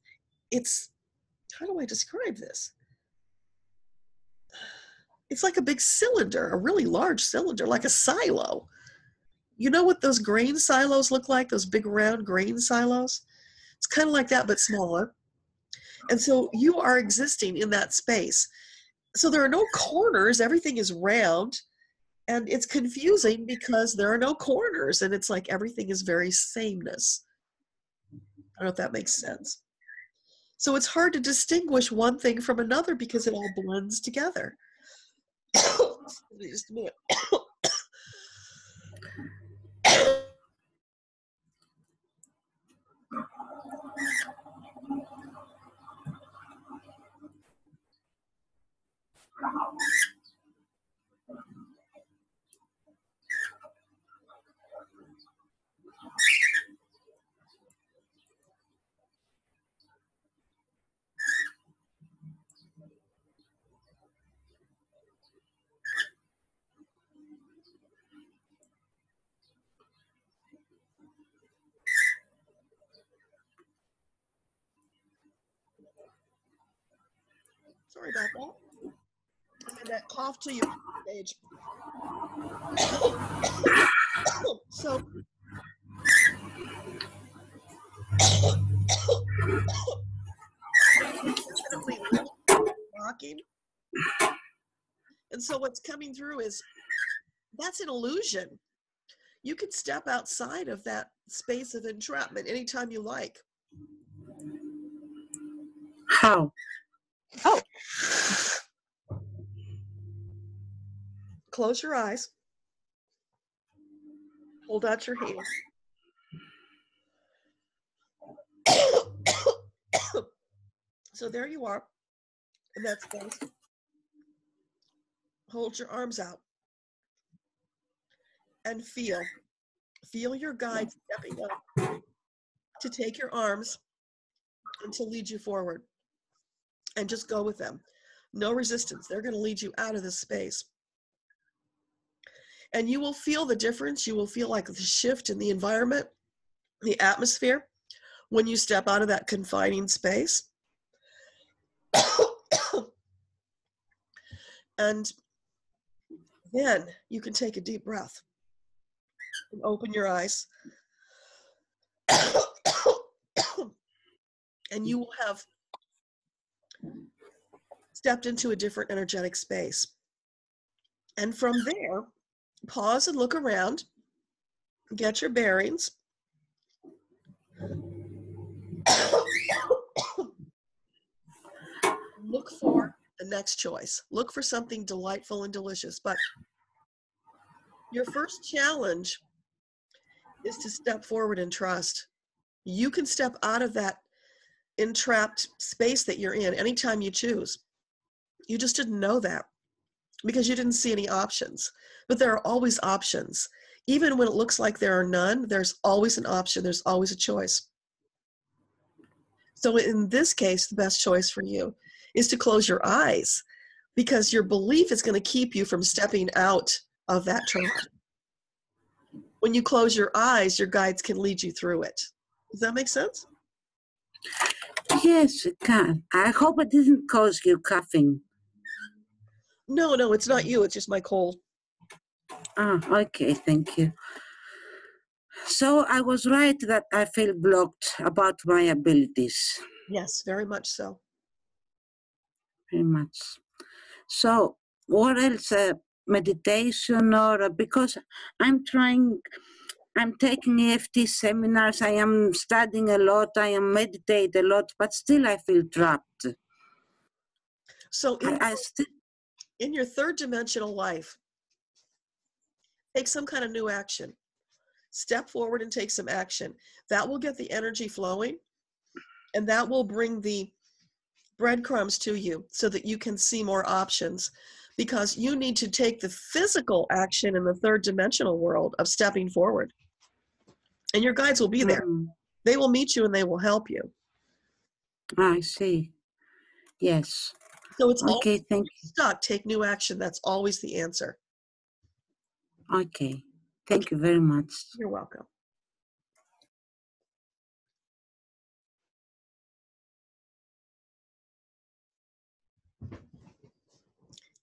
how do I describe this? It's like a big cylinder, a really large cylinder, like a silo. You know what those grain silos look like? Those big round grain silos? It's kind of like that, but smaller. And so you are existing in that space. So there are no corners. Everything is round. And it's confusing because there are no corners. And it's like everything is very sameness. I don't know if that makes sense. So it's hard to distinguish one thing from another because it all blends together. Just a minute. Sorry about that. I had that cough till you stage. So definitely rocking. And so what's coming through is that's an illusion. You can step outside of that space of entrapment anytime you like. How? Oh. Close your eyes. Hold out your hand. So there you are in that space. Hold your arms out and feel your guide stepping up to take your arms and to lead you forward, and just go with them. No resistance. They're going to lead you out of this space. And you will feel the difference. You will feel like the shift in the environment, the atmosphere, when you step out of that confining space. And then you can take a deep breath and open your eyes. And you will have stepped into a different energetic space. And from there, pause and look around, get your bearings. Look for the next choice. Look for something delightful and delicious. But your first challenge is to step forward and trust. You can step out of that entrapped space that you're in anytime you choose. You just didn't know that because you didn't see any options. But there are always options. Even when it looks like there are none, there's always an option. There's always a choice. So in this case, the best choice for you is to close your eyes, because your belief is going to keep you from stepping out of that trap. When you close your eyes, your guides can lead you through it. Does that make sense? Yes, it can. I hope it didn't cause you coughing. No, it's not you. It's just my cold. Ah, okay, thank you. So I was right that I feel blocked about my abilities. Yes, very much so. Very much. So what else? Meditation or because I'm taking EFT seminars, I am studying a lot, I am meditate a lot, but still I feel trapped. So in your third dimensional life, take some kind of new action. Step forward and take some action. That will get the energy flowing, and that will bring the breadcrumbs to you so that you can see more options, because you need to take the physical action in the third dimensional world of stepping forward. And your guides will be there. They will meet you and they will help you. I see. Yes. So it's all Okay, thank stuck. Take new action. That's always the answer. you. Okay, thank you very much. You're welcome.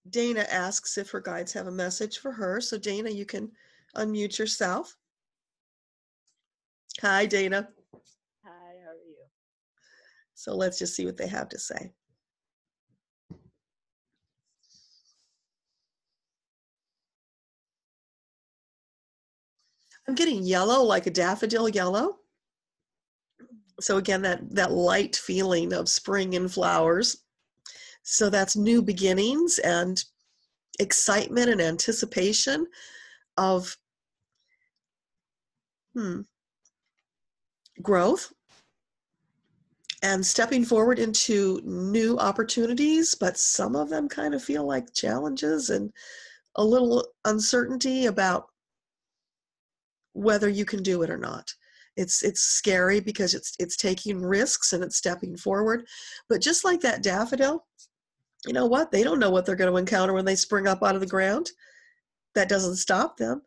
Dana asks if her guides have a message for her. So Dana, you can unmute yourself. Hi, Dana. Hi, how are you? So let's just see what they have to say. I'm getting yellow, like a daffodil yellow. So again, that light feeling of spring and flowers. So that's new beginnings and excitement and anticipation of growth and stepping forward into new opportunities, but some of them kind of feel like challenges and a little uncertainty about whether you can do it or not. It's scary because it's taking risks and it's stepping forward. But just like that daffodil, you know what? They don't know what they're going to encounter when they spring up out of the ground. That doesn't stop them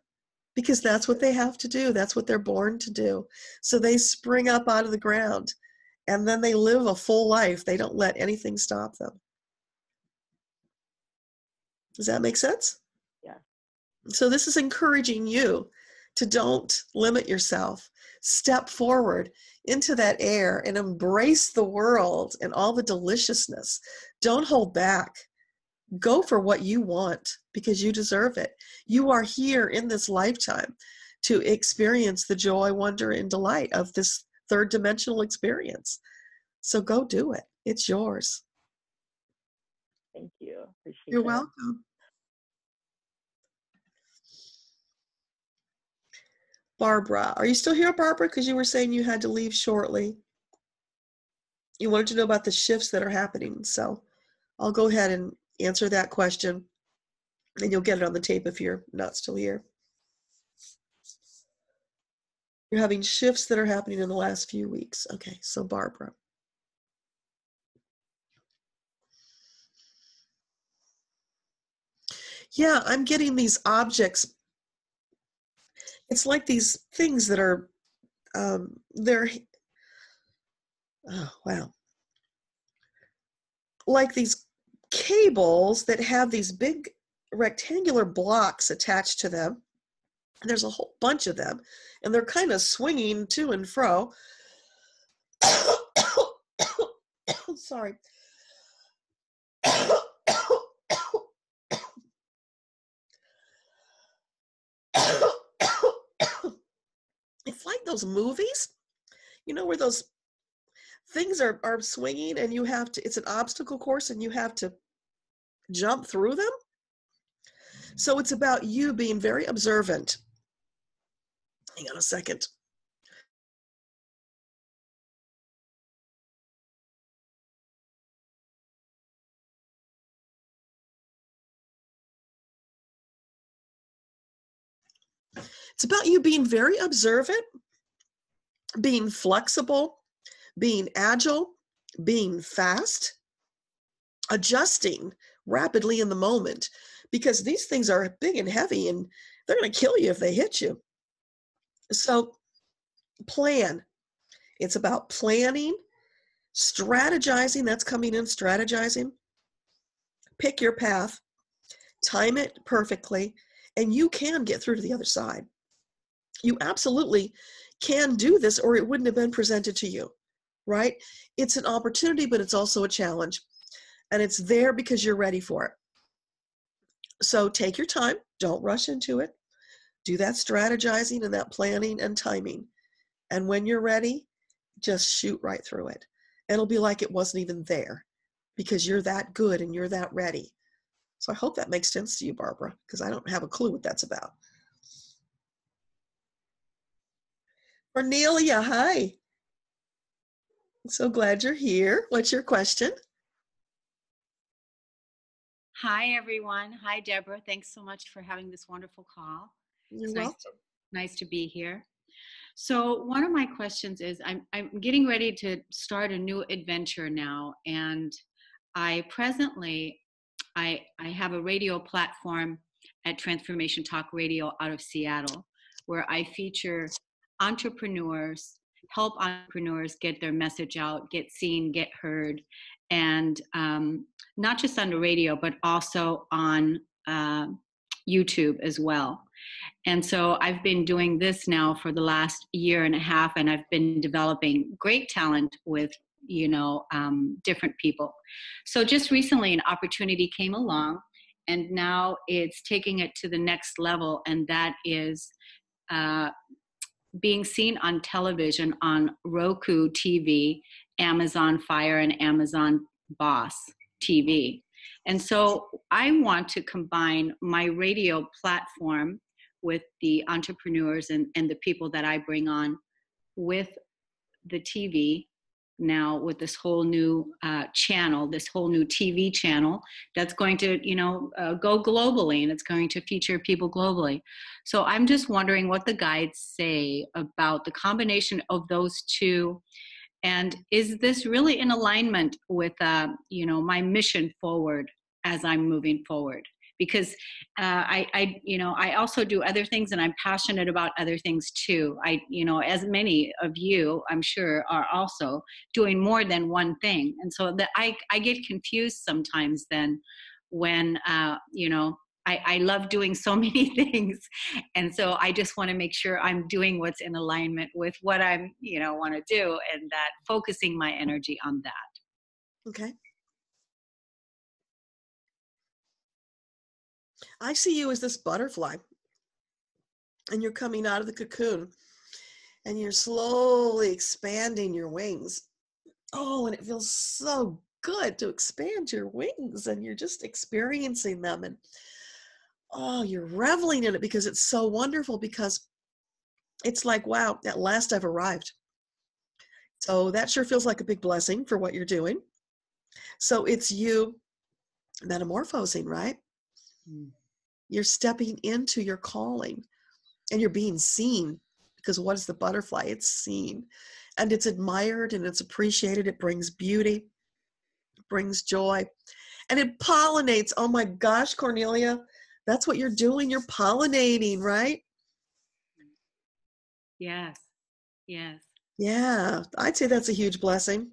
because that's what they have to do. That's what they're born to do. So they spring up out of the ground and then they live a full life. They don't let anything stop them. Does that make sense? Yeah. So this is encouraging you to don't limit yourself. Step forward into that air and embrace the world and all the deliciousness. Don't hold back. Go for what you want because you deserve it. You are here in this lifetime to experience the joy, wonder, and delight of this third dimensional experience. So go do it. It's yours. Thank you. Appreciate You're that. welcome. Barbara, are you still here, Barbara? Because you were saying you had to leave shortly. You wanted to know about the shifts that are happening. So I'll go ahead and answer that question, and you'll get it on the tape if you're not still here. You're having shifts that are happening in the last few weeks. Okay, so Barbara. Yeah, I'm getting these objects. It's like these things that are, they're, oh, wow. Like these cables that have these big rectangular blocks attached to them. And there's a whole bunch of them, and they're kind of swinging to and fro. Sorry. It's like those movies, you know, where those things are swinging and you have to, it's an obstacle course and you have to jump through them. So it's about you being very observant. Hang on a second. It's about you being very observant, being flexible, being agile, being fast, adjusting rapidly in the moment, because these things are big and heavy and they're going to kill you if they hit you. So plan. It's about planning, strategizing. That's coming in, strategizing. Pick your path, time it perfectly, and you can get through to the other side. You absolutely can do this, or it wouldn't have been presented to you, right? It's an opportunity, but it's also a challenge. And it's there because you're ready for it. So take your time. Don't rush into it. Do that strategizing and that planning and timing. And when you're ready, just shoot right through it. And it'll be like it wasn't even there because you're that good and you're that ready. So I hope that makes sense to you, Barbara, because I don't have a clue what that's about. Cornelia, hi. I'm so glad you're here. What's your question? Hi, everyone. Hi, Deborah. Thanks so much for having this wonderful call. You're It's welcome. nice to be here. So one of my questions is, I'm getting ready to start a new adventure now, and I presently, I have a radio platform at Transformation Talk Radio out of Seattle, where I feature entrepreneurs, help entrepreneurs get their message out, get seen, get heard, and not just on the radio, but also on YouTube as well. And so I've been doing this now for the last year and a half, and I've been developing great talent with, different people. So just recently an opportunity came along, and now it's taking it to the next level, and that is being seen on television on Roku TV, Amazon Fire, and Amazon Boss TV. And so I want to combine my radio platform with the entrepreneurs and the people that I bring on with the TV now, with this whole new channel, this whole new TV channel that's going to, go globally, and it's going to feature people globally. So I'm just wondering what the guides say about the combination of those two. And is this really in alignment with, my mission forward as I'm moving forward? Because I also do other things, and I'm passionate about other things too. As many of you, I'm sure, are also doing more than one thing. And so that I get confused sometimes then when, I love doing so many things. And so I just want to make sure I'm doing what's in alignment with what I'm, want to do, and that focusing my energy on that. Okay. I see you as this butterfly, and you're coming out of the cocoon, and you're slowly expanding your wings. Oh, and it feels so good to expand your wings, and you're just experiencing them, and oh, you're reveling in it because it's so wonderful, because it's like, wow, at last I've arrived. So that sure feels like a big blessing for what you're doing. So it's you metamorphosing, right? Mm. You're stepping into your calling, and you're being seen, because what is the butterfly? It's seen, and it's admired, and it's appreciated. It brings beauty, it brings joy, and it pollinates. Oh my gosh, Cornelia, that's what you're doing. You're pollinating, right? Yes. Yes. Yeah, I'd say that's a huge blessing.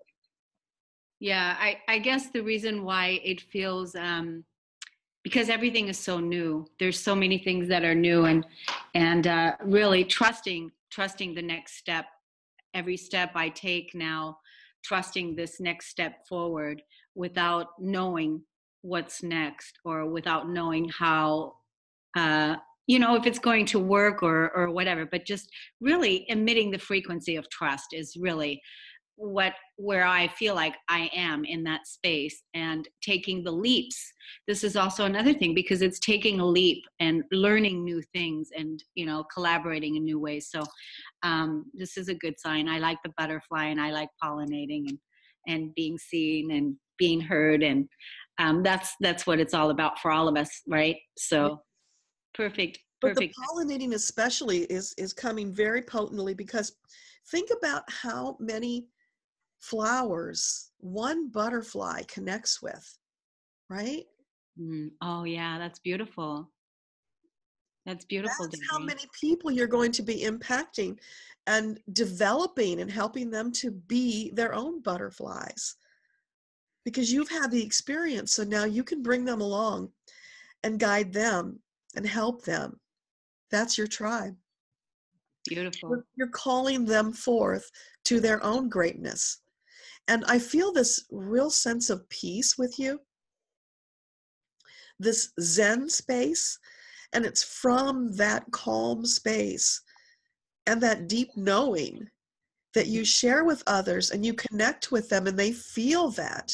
Yeah, I guess the reason why it feels, because everything is so new. There's so many things that are new, and really trusting the next step. Every step I take now, trusting this next step forward without knowing what's next, or without knowing how, if it's going to work or whatever, but just really emitting the frequency of trust is really where I feel like I am in that space, and taking the leaps. This is also another thing, because it's taking a leap and learning new things, and collaborating in new ways. So this is a good sign. I like the butterfly, and I like pollinating, and being seen and being heard, and that's what it's all about for all of us, right? So perfect. But the pollinating especially is coming very potently, because think about how many flowers one butterfly connects with, right? Oh yeah, that's beautiful. That's beautiful. That's how many people you're going to be impacting and developing, and helping them to be their own butterflies, because you've had the experience. So now you can bring them along and guide them and help them. That's your tribe. Beautiful. You're calling them forth to their own greatness. And I feel this real sense of peace with you, this Zen space, and it's from that calm space and that deep knowing that you share with others, and you connect with them, and they feel that,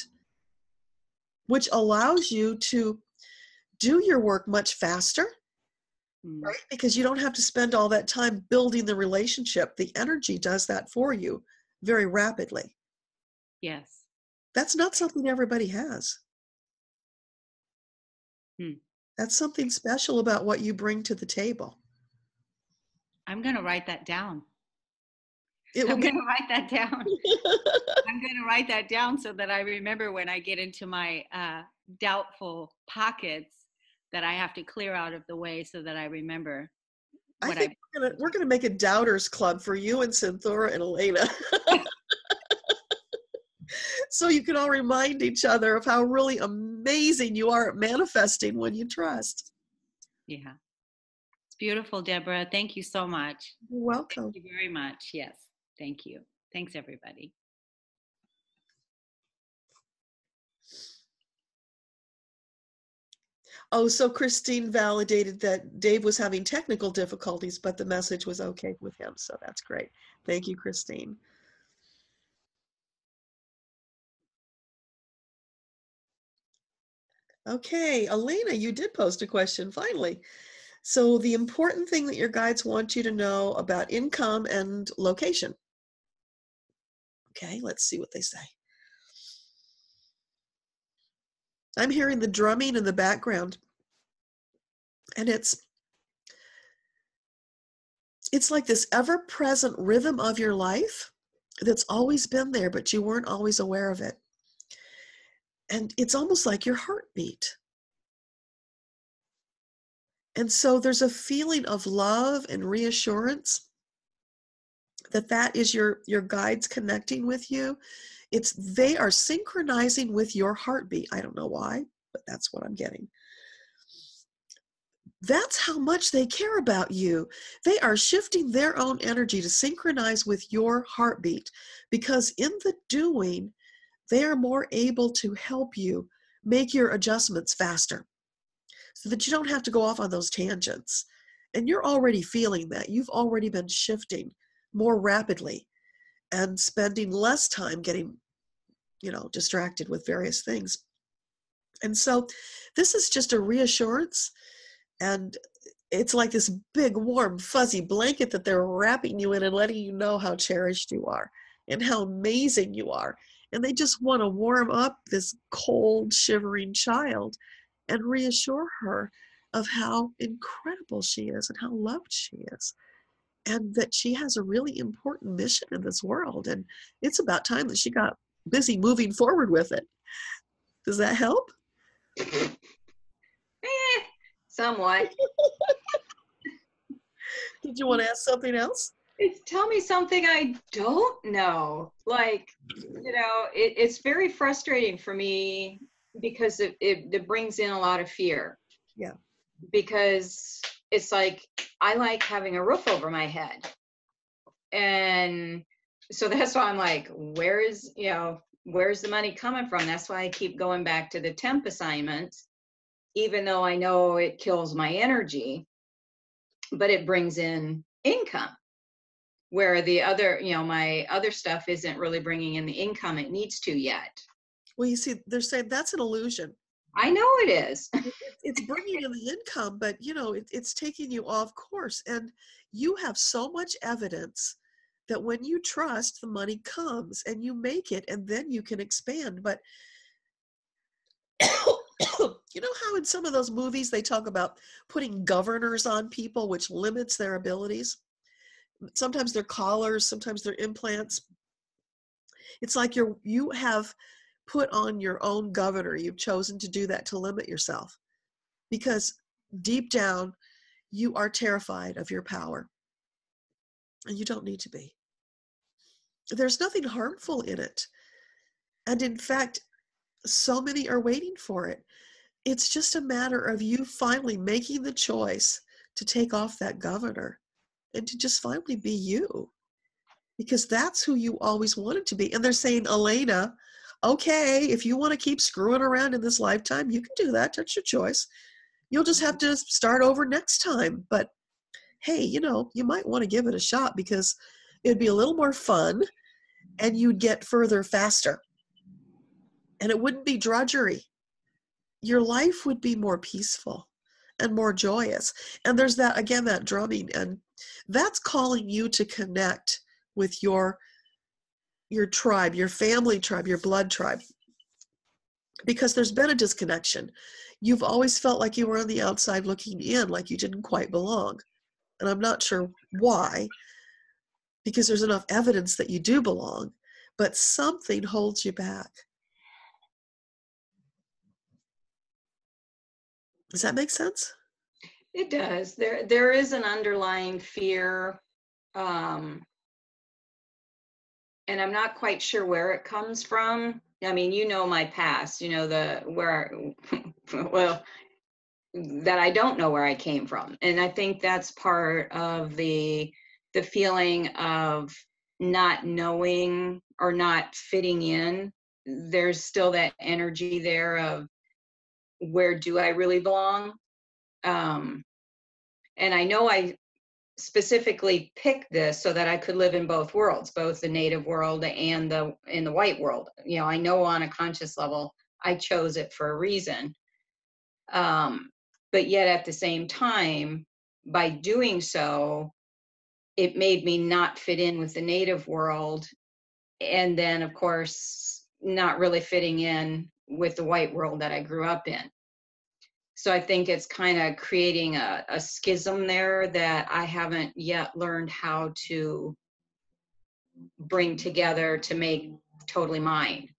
which allows you to do your work much faster, right? Because you don't have to spend all that time building the relationship. The energy does that for you very rapidly. Yes. That's not something everybody has. That's something special about what you bring to the table. I'm going to write that down. I'm going to write that down. I'm going to write that down so that I remember when I get into my doubtful pockets that I have to clear out of the way so that I remember I what think we're gonna make a doubters club for you and Cynthia and Elena. So you can all remind each other of how really amazing you are at manifesting when you trust. Yeah. It's beautiful, Deborah. Thank you so much. You're welcome. Thank you very much. Yes. Thank you. Thanks, everybody. Oh, so Christine validated that Dave was having technical difficulties, but the message was okay with him. So that's great. Thank you, Christine. Okay, Elena, you did post a question finally. So the important thing that your guides want you to know about income and location. Okay, let's see what they say. I'm hearing the drumming in the background, and it's like this ever-present rhythm of your life that's always been there, but you weren't always aware of it. And it's almost like your heartbeat. And so there's a feeling of love and reassurance that is your guides connecting with you. They are synchronizing with your heartbeat. I don't know why, but that's what I'm getting. That's how much they care about you. They are shifting their own energy to synchronize with your heartbeat, because in the doing, they are more able to help you make your adjustments faster so that you don't have to go off on those tangents. And you're already feeling that. You've already been shifting more rapidly and spending less time getting, distracted with various things. And so this is just a reassurance, and it's like this big, warm, fuzzy blanket that they're wrapping you in and letting you know how cherished you are and how amazing you are. And they just want to warm up this cold, shivering child and reassure her of how incredible she is and how loved she is, and that she has a really important mission in this world. And it's about time that she got busy moving forward with it. Does that help? Somewhat. Did you want to ask something else? Tell me something I don't know. Like, it's very frustrating for me because it brings in a lot of fear. Yeah. Because it's like, I like having a roof over my head. And so that's why I'm like, where's the money coming from? That's why I keep going back to the temp assignments, even though I know it kills my energy, but it brings in income. Where the other, my other stuff isn't really bringing in the income it needs to yet. Well, you see, they're saying that's an illusion. I know it is. It's bringing in the income, but it's taking you off course. And you have so much evidence that when you trust, the money comes and you make it, and then you can expand. But you know how in some of those movies they talk about putting governors on people, which limits their abilities? Sometimes they're collars, sometimes they're implants. It's like you have put on your own governor. You've chosen to do that to limit yourself, because deep down you are terrified of your power, and you don't need to be. There's nothing harmful in it. And in fact, so many are waiting for it. It's just a matter of you finally making the choice to take off that governor and to just finally be you, because that's who you always wanted to be. And they're saying, Elena, okay, if you want to keep screwing around in this lifetime, you can do that. That's your choice. You'll just have to start over next time. But hey, you might want to give it a shot, because it'd be a little more fun and you'd get further faster. And it wouldn't be drudgery. Your life would be more peaceful and more joyous. And there's that, again, that drumming, and that's calling you to connect with your tribe, your family tribe, your blood tribe, because there's been a disconnection. You've always felt like you were on the outside looking in, like you didn't quite belong. And I'm not sure why, because there's enough evidence that you do belong, but something holds you back. Does that make sense? It does. There is an underlying fear, and I'm not quite sure where it comes from. I mean, you know my past, you know well, that I don't know where I came from. And I think that's part of the feeling of not knowing or not fitting in. There's still that energy there of, where do I really belong? And I know I specifically picked this so that I could live in both worlds, both the native world and in the white world. You know, I know on a conscious level, I chose it for a reason. But yet at the same time, by doing so, it made me not fit in with the native world. And then, of course, not really fitting in with the white world that I grew up in. So I think it's kind of creating a schism there that I haven't yet learned how to bring together to make totally mine.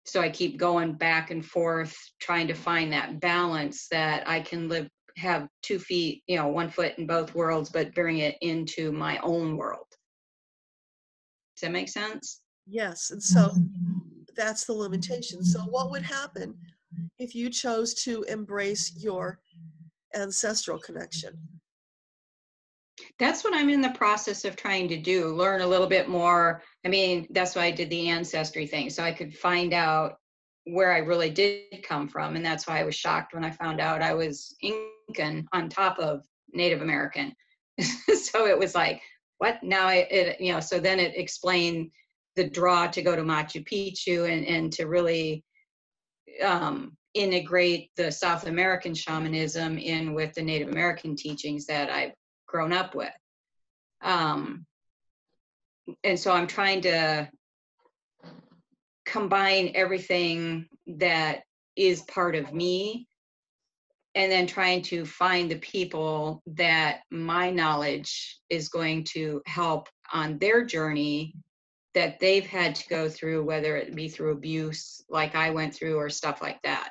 So I keep going back and forth, trying to find that balance that I can have 2 feet, 1 foot in both worlds, but bring it into my own world. Does that make sense? Yes. And so that's the limitation. So what would happen if you chose to embrace your ancestral connection? That's what I'm in the process of trying to do, learn a little bit more. I mean, that's why I did the ancestry thing, so I could find out where I really did come from. And that's why I was shocked when I found out I was Incan on top of Native American. So it was like, what? Now so then it explained the draw to go to Machu Picchu and to really integrate the South American shamanism in with the Native American teachings that I've grown up with. And so I'm trying to combine everything that is part of me, and then trying to find the people that my knowledge is going to help on their journey that they've had to go through, whether it be through abuse like I went through or stuff like that.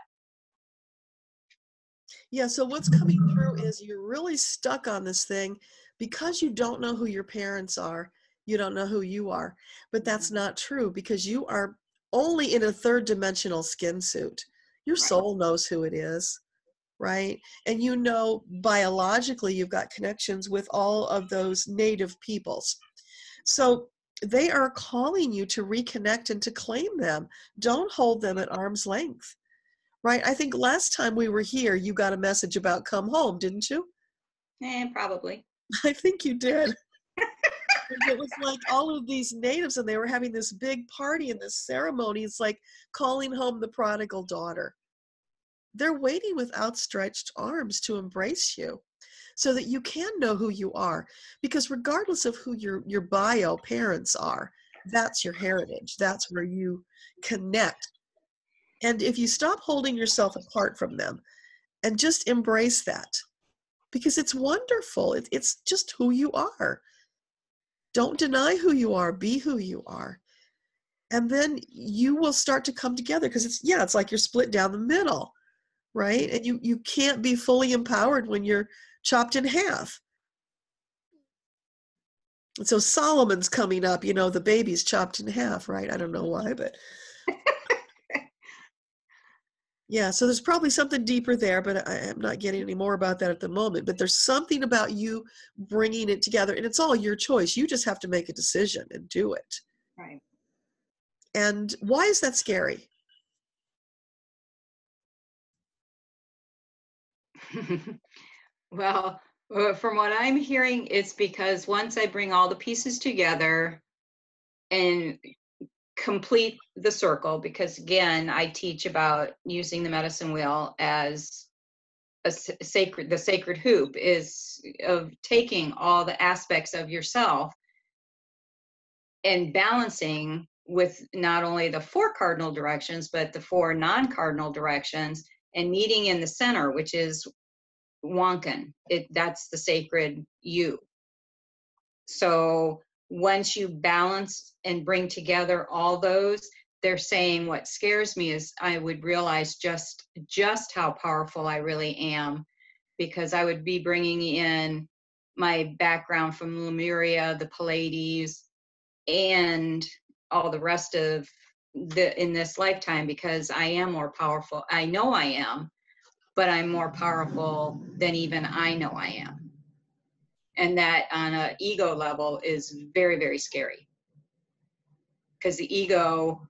Yeah, so what's coming through is you're really stuck on this thing because you don't know who your parents are. You don't know who you are. But that's not true, because you are only in a third dimensional skin suit. Your soul knows who it is, right? And you know biologically you've got connections with all of those native peoples. So they are calling you to reconnect and to claim them. Don't hold them at arm's length. Right. I think last time we were here, you got a message about come home, didn't you? Probably. I think you did. It was like all of these natives, and they were having this big party and this ceremony. It's like calling home the prodigal daughter. They're waiting with outstretched arms to embrace you so that you can know who you are. Because regardless of who your bio parents are, that's your heritage. That's where you connect. And if you stop holding yourself apart from them and just embrace that, because it's wonderful. It's just who you are. Don't deny who you are. Be who you are. And then you will start to come together, because it's like you're split down the middle, right? And you can't be fully empowered when you're chopped in half. And so Solomon's coming up, the baby's chopped in half, right? I don't know why, but... Yeah, so there's probably something deeper there, but I'm not getting any more about that at the moment. But there's something about you bringing it together, and it's all your choice. You just have to make a decision and do it. Right. And why is that scary? Well, from what I'm hearing, it's because once I bring all the pieces together and complete the circle, because again, I teach about using the medicine wheel as the sacred hoop is of taking all the aspects of yourself and balancing with not only the 4 cardinal directions, but the 4 non-cardinal directions, and meeting in the center, which is Wonkin. That's the sacred you. So once you balance and bring together all those, they're saying what scares me is I would realize just how powerful I really am, because I would be bringing in my background from Lemuria, the Pleiades, and all the rest of in this lifetime, because I am more powerful. I know I am, but I'm more powerful than even I know I am. And that on an ego level is very, very scary, because the ego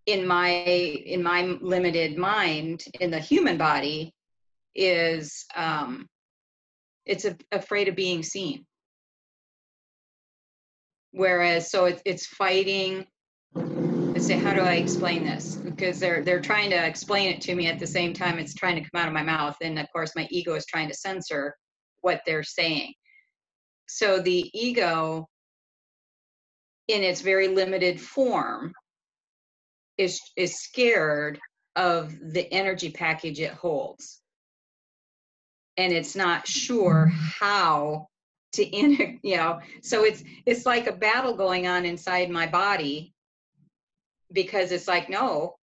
in my limited mind, in the human body, is it's afraid of being seen. Whereas, so it's fighting. I say, how do I explain this? Because they're trying to explain it to me at the same time it's trying to come out of my mouth, and of course my ego is trying to censor what they're saying. So the ego, in its very limited form, is scared of the energy package it holds, and it's not sure how to so it's like a battle going on inside my body, because it's like, no,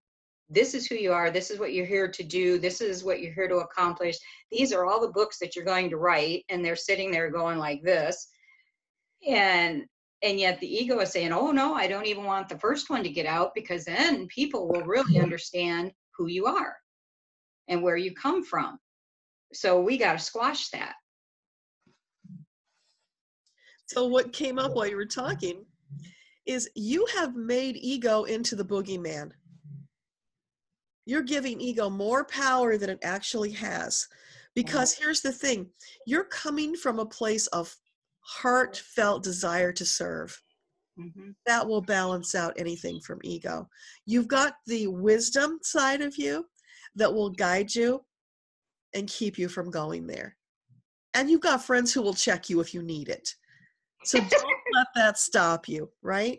this is who you are, this is what you're here to do, this is what you're here to accomplish, these are all the books that you're going to write, and they're sitting there going like this, and yet the ego is saying, oh no, I don't even want the first one to get out, because then people will really understand who you are and where you come from. So we got to squash that. So what came up while you were talking is you have made ego into the boogeyman. You're giving ego more power than it actually has. Because here's the thing, you're coming from a place of heartfelt desire to serve. Mm-hmm. That will balance out anything from ego. You've got the wisdom side of you that will guide you and keep you from going there. And you've got friends who will check you if you need it. So don't let that stop you, right?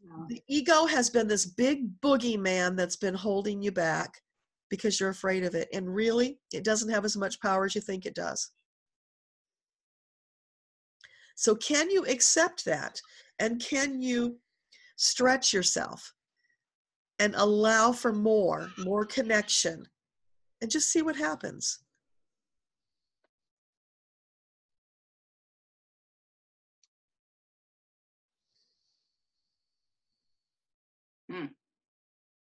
No. The ego has been this big boogeyman that's been holding you back because you're afraid of it. And really, it doesn't have as much power as you think it does. So can you accept that? And can you stretch yourself and allow for more connection, and just see what happens?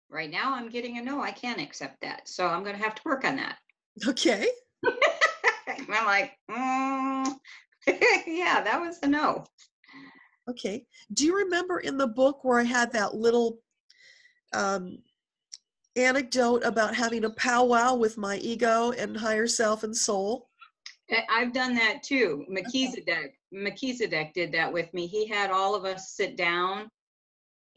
Right now I'm getting a no, I can't accept that. So I'm going to have to work on that. Okay. I'm like, yeah, that was a no. Okay. Do you remember in the book where I had that little anecdote about having a powwow with my ego and higher self and soul? I've done that too. Melchizedek did that with me. He had all of us sit down,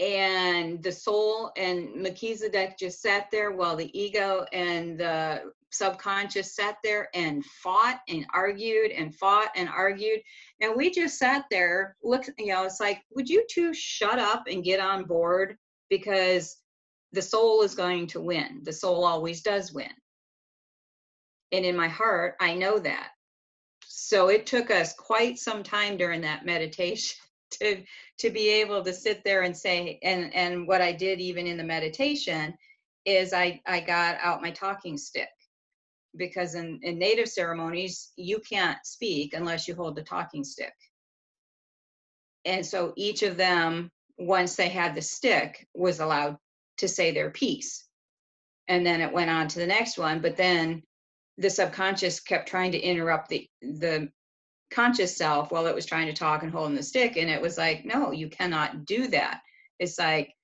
and the soul and Melchizedek just sat there while the ego and the subconscious sat there and fought and argued and fought and argued. And we just sat there, looked, it's like, would you two shut up and get on board? Because the soul is going to win. The soul always does win. And in my heart, I know that. So it took us quite some time during that meditation to be able to sit there and say, and what I did even in the meditation is I got out my talking stick, because in native ceremonies, you can't speak unless you hold the talking stick. And so each of them, once they had the stick, was allowed to say their piece. And then it went on to the next one, but then the subconscious kept trying to interrupt the conscious self while it was trying to talk and holding the stick, and it was like, no, you cannot do that. It's like,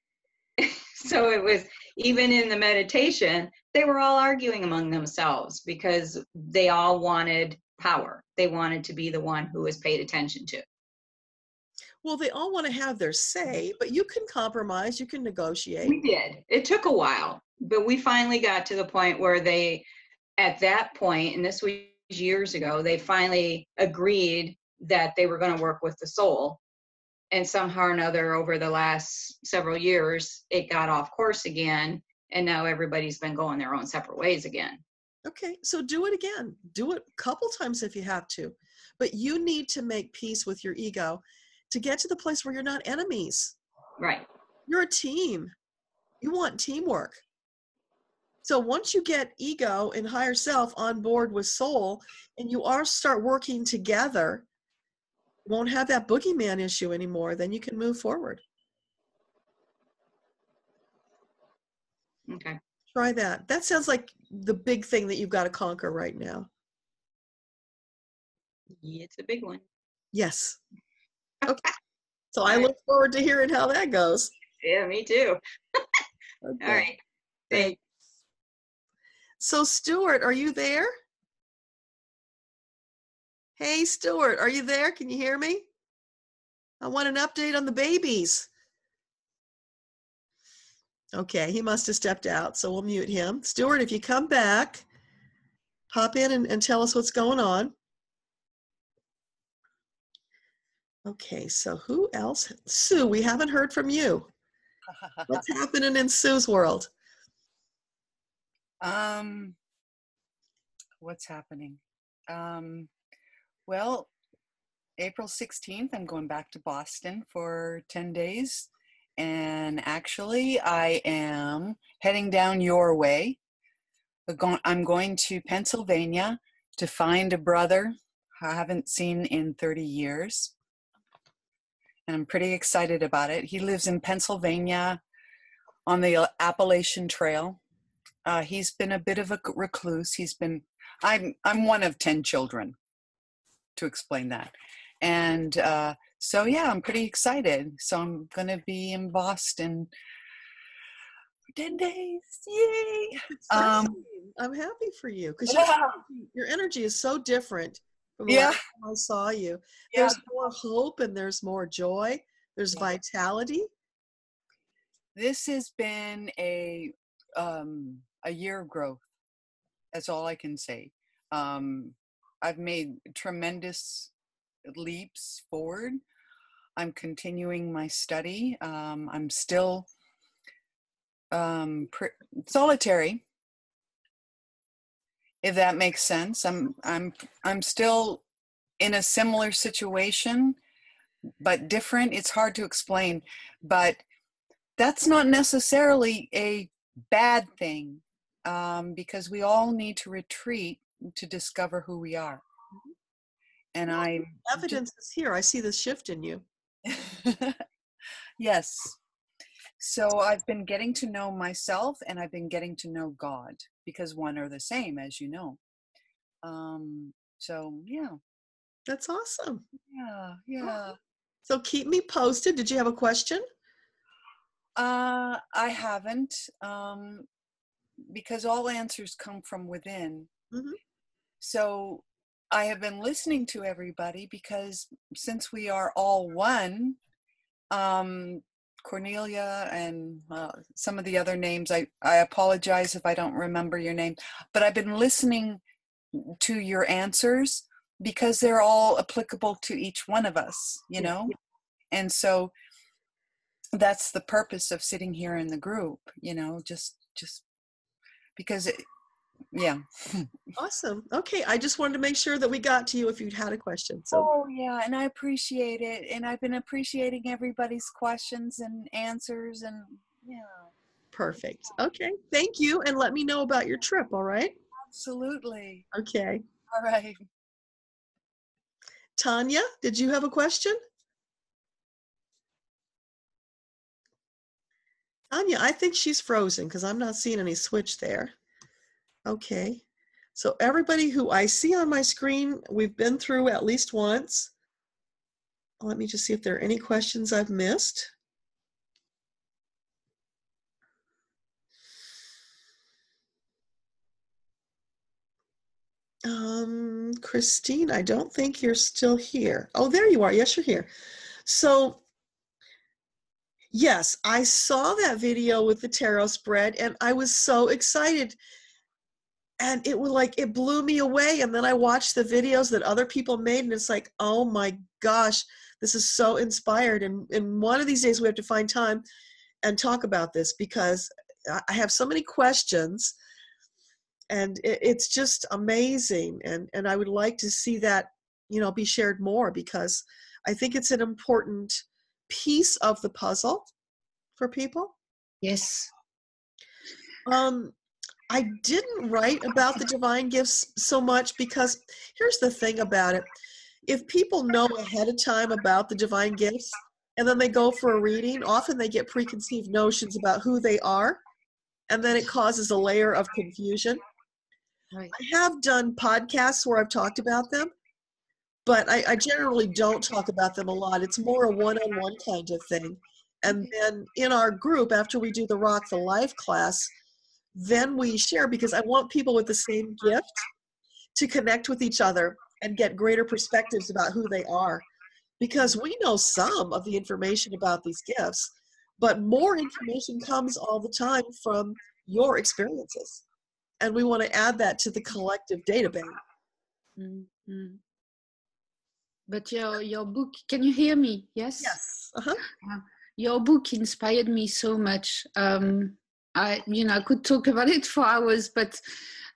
so it was, even in the meditation, they were all arguing among themselves because they all wanted power. They wanted to be the one who was paid attention to. Well, they all want to have their say, but you can compromise, you can negotiate. We did. It took a while, but we finally got to the point where they, at that point, and this was years ago, they finally agreed that they were going to work with the soul. And somehow or another, over the last several years, it got off course again. And now everybody's been going their own separate ways again. Okay, so do it again. Do it a couple times if you have to. But you need to make peace with your ego to get to the place where you're not enemies. Right. You're a team. You want teamwork. So once you get ego and higher self on board with soul, and you are start working together, you won't have that boogeyman issue anymore. Then you can move forward. Okay. Try that. That sounds like the big thing that you've got to conquer right now. It's a big one. Yes. Okay. So I look forward to hearing how that goes. Yeah, me too. Okay. All right. Thanks. So Stuart, are you there? Hey, Stuart, are you there? Can you hear me? I want an update on the babies. Okay, he must have stepped out, so we'll mute him. Stuart, if you come back, pop in and tell us what's going on. Okay, so who else? Sue, we haven't heard from you. What's happening in Sue's world? What's happening? Well, April 16th, I'm going back to Boston for 10 days. And actually, I am heading down your way. I'm going to Pennsylvania to find a brother I haven't seen in 30 years. And I'm pretty excited about it. He lives in Pennsylvania on the Appalachian Trail. He's been a bit of a recluse. I'm one of 10 children, to explain that. And so, yeah, I'm pretty excited. So I'm going to be in Boston for 10 days. Yay! I'm happy for you because your energy is so different from the last time I saw you. There's more hope and there's more joy. There's vitality. This has been a year of growth. That's all I can say. I've made tremendous leaps forward. I'm continuing my study. I'm still solitary, if that makes sense. I'm still in a similar situation, but different. It's hard to explain, but that's not necessarily a bad thing, because we all need to retreat to discover who we are. And evidence is here. I see the shift in you. Yes. So I've been getting to know myself and I've been getting to know God, because one are the same, as you know. So yeah. That's awesome. Yeah. So keep me posted. Did you have a question? I haven't, because all answers come from within. Mm-hmm. So I have been listening to everybody, because since we are all one, Cornelia and some of the other names, I apologize if I don't remember your name, but I've been listening to your answers because they're all applicable to each one of us, you know? And so that's the purpose of sitting here in the group, you know, just because yeah. Awesome. Okay, I just wanted to make sure that we got to you if you'd had a question. So. Oh yeah, and I appreciate it, and I've been appreciating everybody's questions and answers, and yeah. Perfect. Okay, thank you, and let me know about your trip. All right. Absolutely. Okay. All right. Tanya, did you have a question? Tanya, I think she's frozen because I'm not seeing any switch there. Okay. So everybody who I see on my screen, we've been through at least once. Let me just see if there are any questions I've missed. Christine, I don't think you're still here. Oh, there you are. Yes, you're here. So yes, I saw that video with the tarot spread and I was so excited. And it was like, it blew me away. And then I watched the videos that other people made and it's like, oh my gosh, this is so inspired. And one of these days we have to find time and talk about this because I have so many questions. And it's just amazing. And I would like to see that, you know, be shared more, because I think it's an important piece of the puzzle for people. Yes. I didn't write about the divine gifts so much because here's the thing about it. If people know ahead of time about the divine gifts and then they go for a reading, often they get preconceived notions about who they are, and then it causes a layer of confusion. Right. I have done podcasts where I've talked about them, but I generally don't talk about them a lot. It's more a one-on-one kind of thing. And then in our group, after we do the Rock the Life class, then we share, because I want people with the same gift to connect with each other and get greater perspectives about who they are. Because we know some of the information about these gifts, but more information comes all the time from your experiences. And we want to add that to the collective database. Mm-hmm. But your book, can you hear me? Yes? Yes. Your book inspired me so much. I could talk about it for hours, but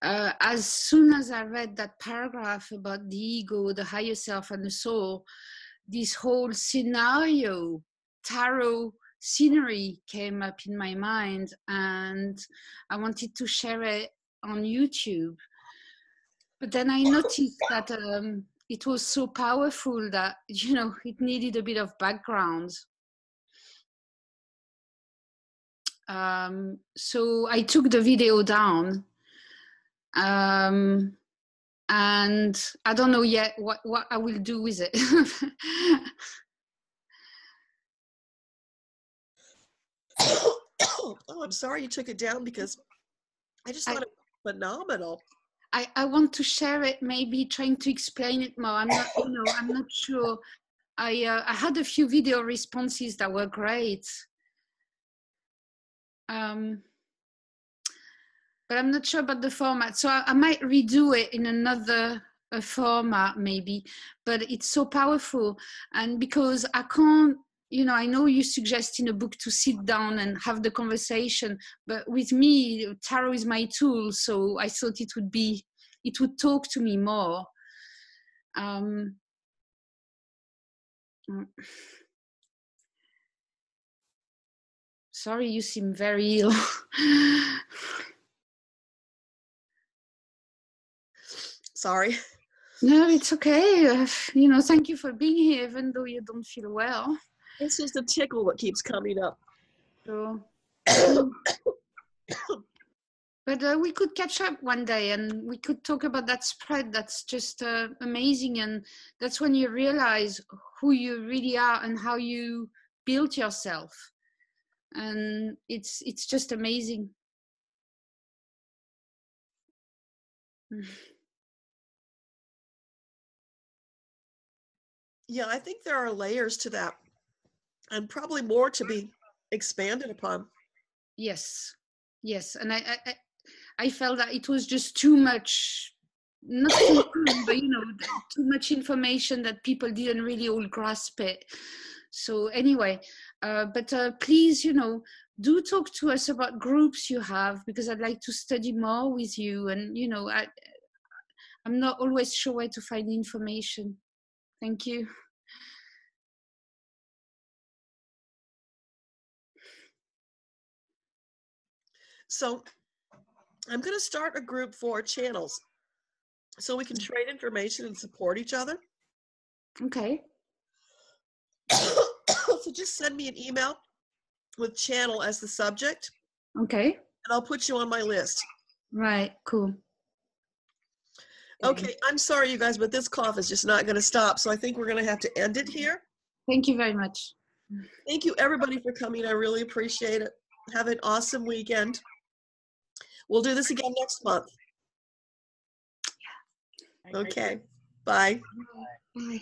as soon as I read that paragraph about the ego, the higher self, and the soul, this whole scenario, tarot scenery came up in my mind, and I wanted to share it on YouTube. But then I noticed that it was so powerful that, you know, it needed a bit of background. So I took the video down, and I don't know yet what I will do with it. Oh, I'm sorry you took it down, because I just thought it was phenomenal. I want to share it, maybe trying to explain it more. I'm not, I'm not sure. I had a few video responses that were great. But I'm not sure about the format. So I might redo it in another format maybe, but it's so powerful. And because I can't, I know you suggest in a book to sit down and have the conversation, but with me, tarot is my tool. So I thought it would talk to me more. Sorry, you seem very ill. Sorry. No, it's okay. Thank you for being here, even though you don't feel well. It's just a tickle that keeps coming up. So, but we could catch up one day and we could talk about that spread. That's just amazing. And that's when you realize who you really are and how you built yourself. And it's just amazing. Yeah, I think there are layers to that, and probably more to be expanded upon. Yes, and I felt that it was just too much, not too much, but too much information that people didn't really all grasp it. So anyway, but please, do talk to us about groups you have, because I'd like to study more with you, and I'm not always sure where to find information. Thank you. So I'm going to start a group for channels so we can trade information and support each other. Okay. So just send me an email with channel as the subject. Okay. And I'll put you on my list. Right, cool. Okay, I'm sorry, you guys, but this cough is just not going to stop. So I think we're going to have to end it here. Thank you very much. Thank you, everybody, for coming. I really appreciate it. Have an awesome weekend. We'll do this again next month. Okay, bye. Bye.